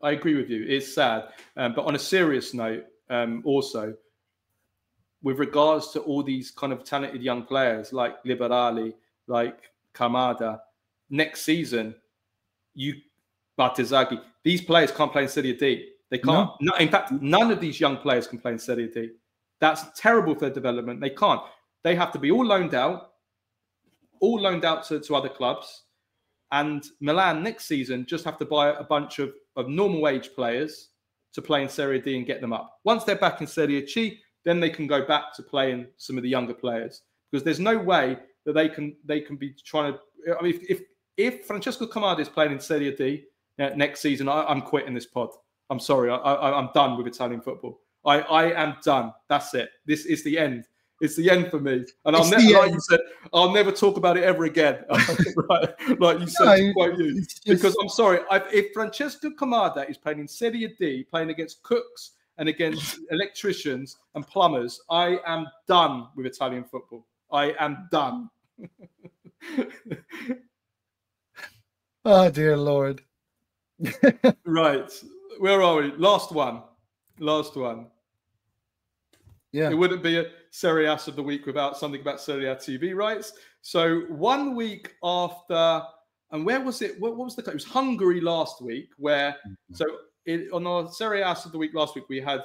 agree with you. It's sad, but on a serious note, also with regards to all these kind of talented young players like Liberali, like Kamada, next season, Bartezaghi, these players can't play in Serie D. They can't. No, in fact, none of these young players can play in Serie D. That's terrible for their development. They can't. They have to be all loaned out to other clubs. And Milan next season just have to buy a bunch of normal wage players to play in Serie D and get them up. Once they're back in Serie C, then they can go back to playing some of the younger players, because there's no way that they can be trying to. I mean, if Francesco Kamada is playing in Serie D next season, I'm quitting this pod. I'm sorry, I'm done with Italian football. I am done. That's it. This is the end. It's the end for me. And I'll never talk about it ever again. Right? Like you said, to quote you. Because I'm sorry, if Francesco Kamada is playing in Serie D, playing against cooks and against electricians and plumbers, I am done with Italian football. I am done. Oh, dear Lord. Right. Where are we? Last one. Yeah. It wouldn't be a Serie ASS of the week without something about Serie A TV rights. So 1 week after, and where was it? What was the? It was Hungary last week. Where on our Serie ASS of the week last week, we had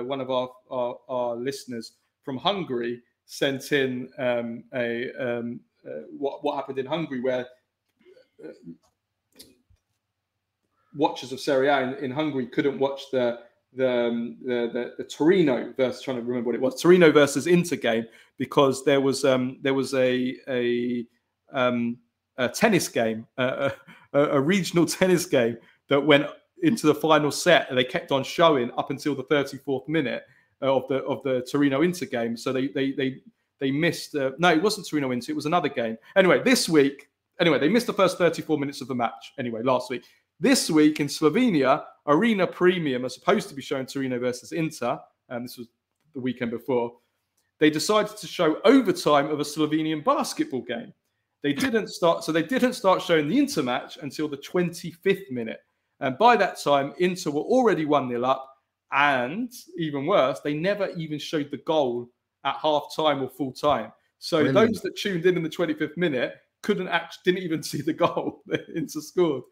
one of our listeners from Hungary sent in what happened in Hungary, where watchers of Serie A in Hungary couldn't watch the Torino versus, trying to remember what it was, Torino versus Inter game, because there was a tennis game, a regional tennis game that went into the final set, and they kept on showing up until the 34th minute of the Torino Inter game. So they missed. No, it wasn't Torino Inter. It was another game. Anyway, they missed the first 34 minutes of the match. Anyway, last week. This week in Slovenia, Arena Premium are supposed to be showing Torino versus Inter, and this was the weekend before. They decided to show overtime of a Slovenian basketball game. They didn't start showing the Inter match until the 25th minute. And by that time, Inter were already 1-0 up. And even worse, they never even showed the goal at half time or full time. So Brilliant. Those that tuned in the 25th minute didn't even see the goal that Inter scored,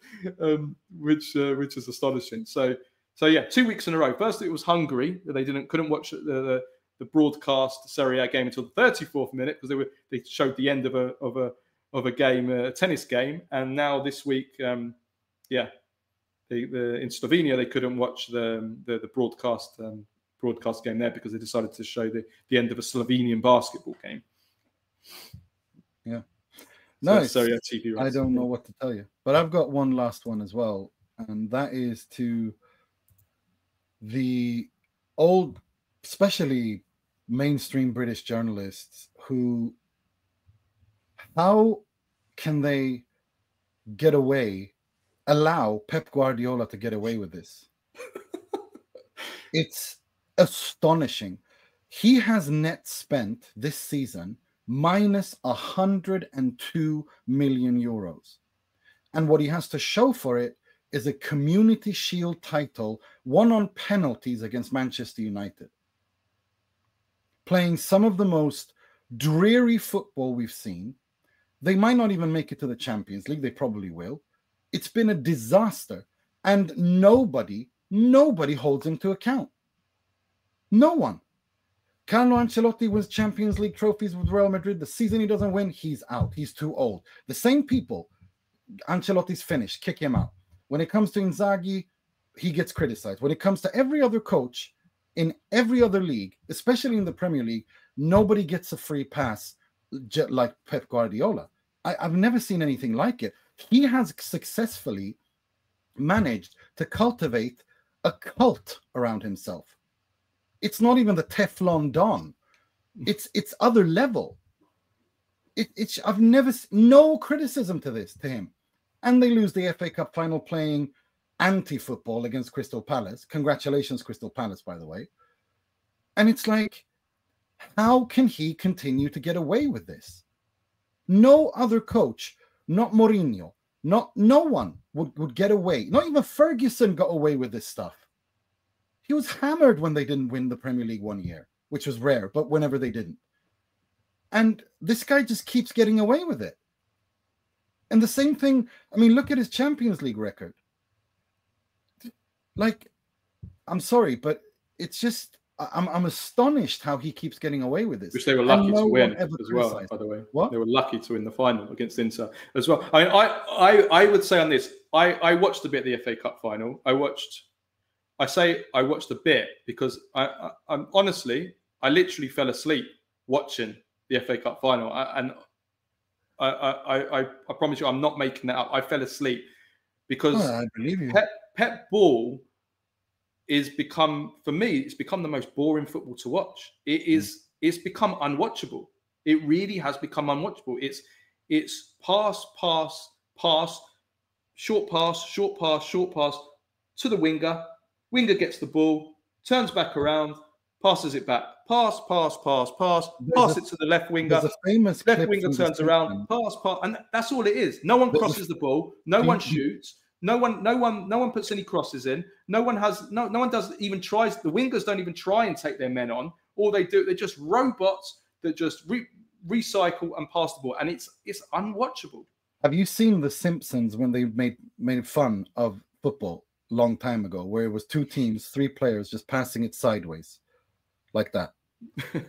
which is astonishing. So So yeah, 2 weeks in a row. First it was Hungary. They couldn't watch the broadcast Serie A game until the 34th minute because they showed the end of a game, a tennis game. And now this week, in Slovenia they couldn't watch the broadcast game there because they decided to show the end of a Slovenian basketball game. Yeah. So Nice. Serie A TV rights. I don't know what to tell you, but I've got one last one as well, and that is to the old, especially mainstream British journalists how can they allow Pep Guardiola to get away with this? It's astonishing. He has net spent this season minus 102 million euros. And what he has to show for it is a Community Shield title won on penalties against Manchester United. Playing some of the most dreary football we've seen. They might not even make it to the Champions League. They probably will. It's been a disaster. And nobody holds him to account. No one. Carlo Ancelotti wins Champions League trophies with Real Madrid. The season he doesn't win, he's out. He's too old. The same people, Ancelotti's finished, kick him out. When it comes to Inzaghi, he gets criticized. When it comes to every other coach in every other league, especially in the Premier League, nobody gets a free pass like Pep Guardiola. I've never seen anything like it. He has successfully managed to cultivate a cult around himself. It's not even the Teflon Don. It's other level. I've never no criticism to him. And they lose the FA Cup final playing anti-football against Crystal Palace. Congratulations, Crystal Palace, by the way. And it's like, how can he continue to get away with this? No other coach, not Mourinho, no one would get away. Not even Ferguson got away with this stuff. He was hammered when they didn't win the Premier League one year, which was rare, but whenever they didn't. And this guy just keeps getting away with it. And the same thing, I mean, look at his Champions League record. Like, I'm sorry, but it's just, I'm astonished how he keeps getting away with this. Which they were lucky to win as well, by the way. What? They were lucky to win the final against Inter as well. I would say on this, I watched a bit of the FA Cup final. I watched a bit because I'm honestly, I literally fell asleep watching the FA Cup final. I promise you, I'm not making that up. I fell asleep because I believe you. Pep ball it's become the most boring football to watch. It's become unwatchable. It really has become unwatchable. It's pass, short pass to the winger. Winger gets the ball, turns back around, passes it back. Pass it to the left winger. Left winger turns around, pass, and that's all it is. No one crosses the ball. No one shoots. No one puts any crosses in. No one does even tries. The wingers don't even try and take their men on. All they do, they're just robots that just recycle and pass the ball, and it's unwatchable. Have you seen The Simpsons when they made fun of football a long time ago, where it was two teams, three players just passing it sideways, like that?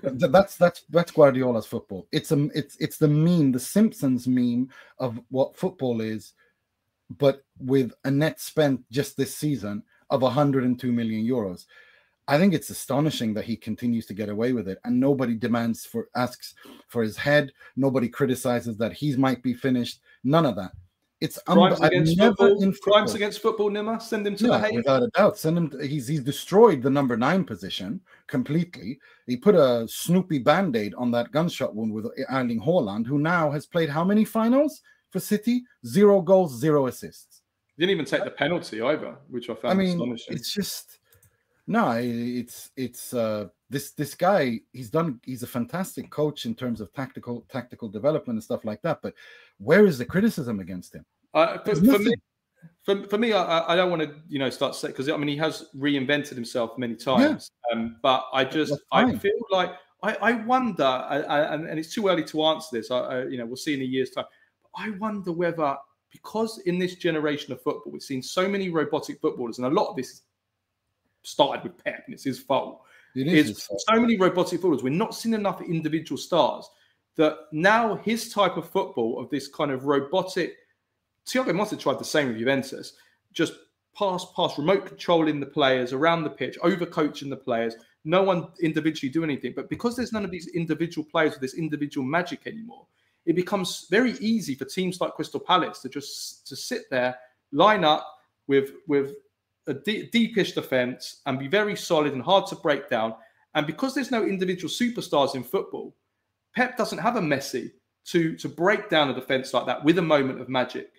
That's Guardiola's football. It's the meme, the Simpsons meme of what football is, but with a net spent just this season of 102 million euros. I think it's astonishing that he continues to get away with it, and nobody asks for his head. Nobody criticizes that he might be finished. None of that. It's crimes against football. Nima, send him to the Hague. Without a doubt, send him. He's destroyed the number 9 position completely. He put a Snoopy Band-Aid on that gunshot wound with Erling Haaland, who now has played how many finals for City? 0 goals, 0 assists. He didn't even take the penalty either, which I found astonishing. It's just this guy. He's a fantastic coach in terms of tactical development and stuff like that. But where is the criticism against him? For me, I don't want to start saying, because he has reinvented himself many times. Yeah. But I feel like I wonder, and it's too early to answer this. We'll see in a year's time. I wonder whether, because in this generation of football, we've seen so many robotic footballers, and a lot of this started with Pep and it's his fault. It is his fault. So many robotic footballers. We're not seeing enough individual stars that now his type of football, of this kind of robotic. Thiago Motta tried the same with Juventus, just pass, remote controlling the players around the pitch, overcoaching the players. No one individually do anything. But because there's none of these individual players with this individual magic anymore, it becomes very easy for teams like Crystal Palace to sit there, line up with a deepish defence and be very solid and hard to break down. And because there's no individual superstars in football, Pep doesn't have a Messi to break down a defence like that with a moment of magic,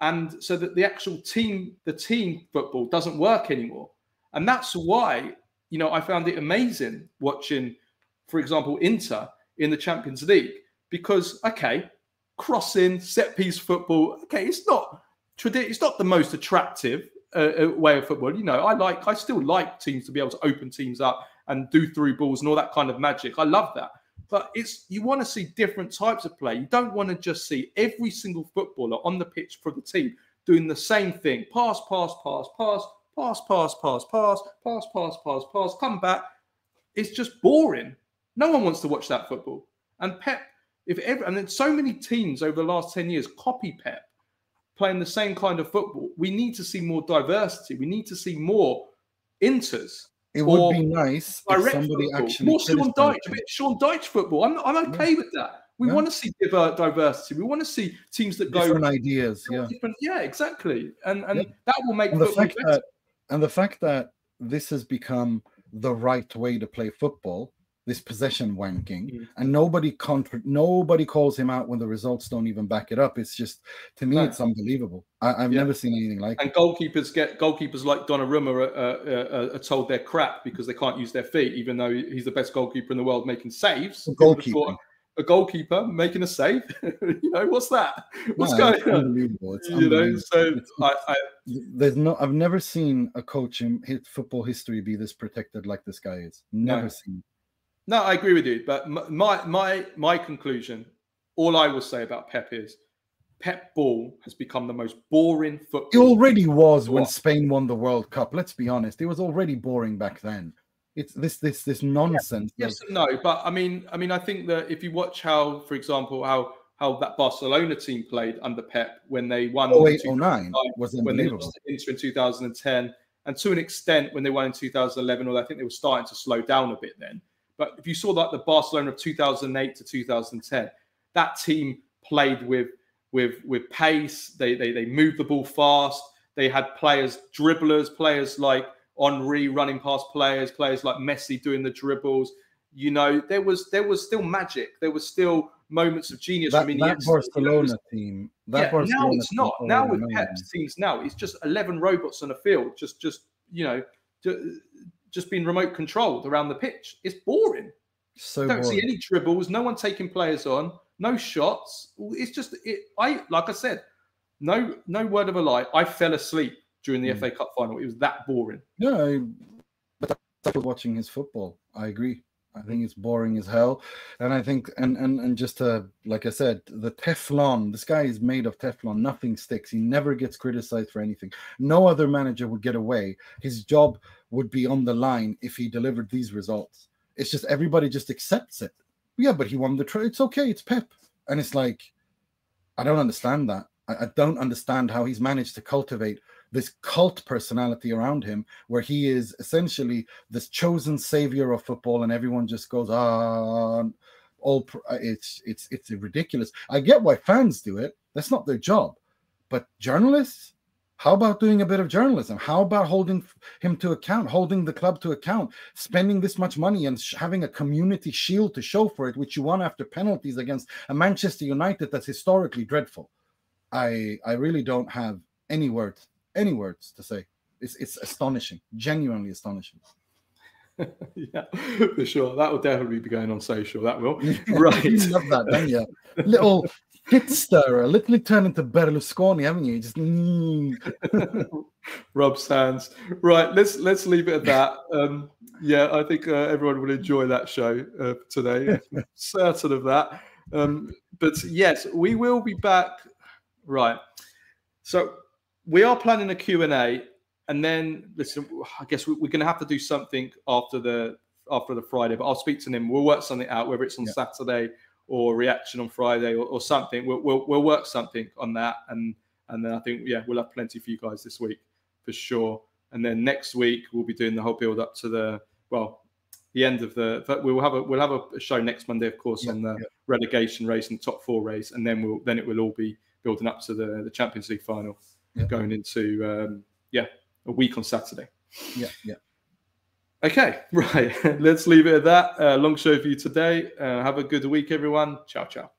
and so that the actual team football doesn't work anymore. And that's why, I found it amazing watching, for example, Inter in the Champions League, because, okay, crossing, set-piece football, okay, it's not the most attractive way of football. I still like teams to be able to open teams up and do through balls and all that kind of magic. I love that. But you want to see different types of play. You don't want to just see every single footballer on the pitch for the team doing the same thing. Pass, come back. It's just boring. No one wants to watch that football. And Pep, and then so many teams over the last 10 years copy Pep playing the same kind of football. We need to see more diversity. We need to see more Inters. It would be nice if somebody football. actually More Sean Dyche, a bit of Sean Dyche football. I'm okay with that. We want to see diversity. We want to see teams that go different ideas. Yeah, exactly. And that will make the fact that this has become the right way to play football, this possession wanking, and nobody calls him out when the results don't even back it up. It's just, to me, it's unbelievable. I've never seen anything like it. And goalkeepers like Donnarumma are told they're crap because they can't use their feet, even though he's the best goalkeeper in the world making saves. A goalkeeper making a save, what's that? What's going on? Unbelievable. It's unbelievable. I've never seen a coach in football history be this protected like this guy is. Never seen. No, I agree with you. But my conclusion, all I will say about Pep is Pep ball has become the most boring football. It already was when Spain won the World Cup. Let's be honest. It was already boring back then. It's this nonsense. Yes and no. But I mean, I think that if you watch how, for example, how that Barcelona team played under Pep when they won 08-09 was unbelievable. When they lost to Inter in 2010, and to an extent when they won in 2011, although I think they were starting to slow down a bit then. But if you saw like the Barcelona of 2008 to 2010, that team played with pace. They moved the ball fast. They had dribblers, players like Henry running past players like Messi doing the dribbles. There was still magic. There was still moments of genius. That Barcelona team. Now it's not. Now with Pep's teams, now it's just 11 robots on a field, just being remote controlled around the pitch. It's boring. So don't boring. See any dribbles. No one taking players on. No shots. It's just like I said, no word of a lie. I fell asleep during the FA Cup final. It was that boring. No, but that's watching his football. I agree. I think it's boring as hell. And I think, and just to, like I said, the Teflon, this guy is made of Teflon. Nothing sticks. He never gets criticized for anything. No other manager would get away. His job would be on the line if he delivered these results. It's just everybody just accepts it. Yeah, but he won the trophy. It's okay. It's Pep. And it's like, I don't understand that. I don't understand how he's managed to cultivate this cult personality around him, where he is essentially this chosen savior of football, and everyone just goes, it's ridiculous. I get why fans do it. That's not their job. But journalists, how about doing a bit of journalism? How about holding him to account, holding the club to account, spending this much money and having a community shield to show for it, which you won after penalties against a Manchester United that's historically dreadful? I really don't have any words to say. It's astonishing, genuinely astonishing. Yeah, for sure. That will definitely be going on social. That will. Right. You love that, don't you? Little hit stirrer, literally turn into Berlusconi, haven't you? Just rubs hands. Right. Let's leave it at that. Yeah, I think everyone will enjoy that show today. Certain of that. But yes, we will be back. Right. So we are planning a Q&A And then, listen, I guess we're going to have to do something after the Friday, but I'll speak to him. We'll work something out, whether it's on Saturday or reaction on Friday or something. We'll work something on that, and then I think we'll have plenty for you guys this week for sure. And then next week we'll be doing the whole build up to the end of the. We'll have a show next Monday, of course, on the relegation race and top 4 race, and then it will all be building up to the Champions League final, going into a week on Saturday. Yeah. Okay, right. Let's leave it at that. Long show for you today. Have a good week, everyone. Ciao, ciao.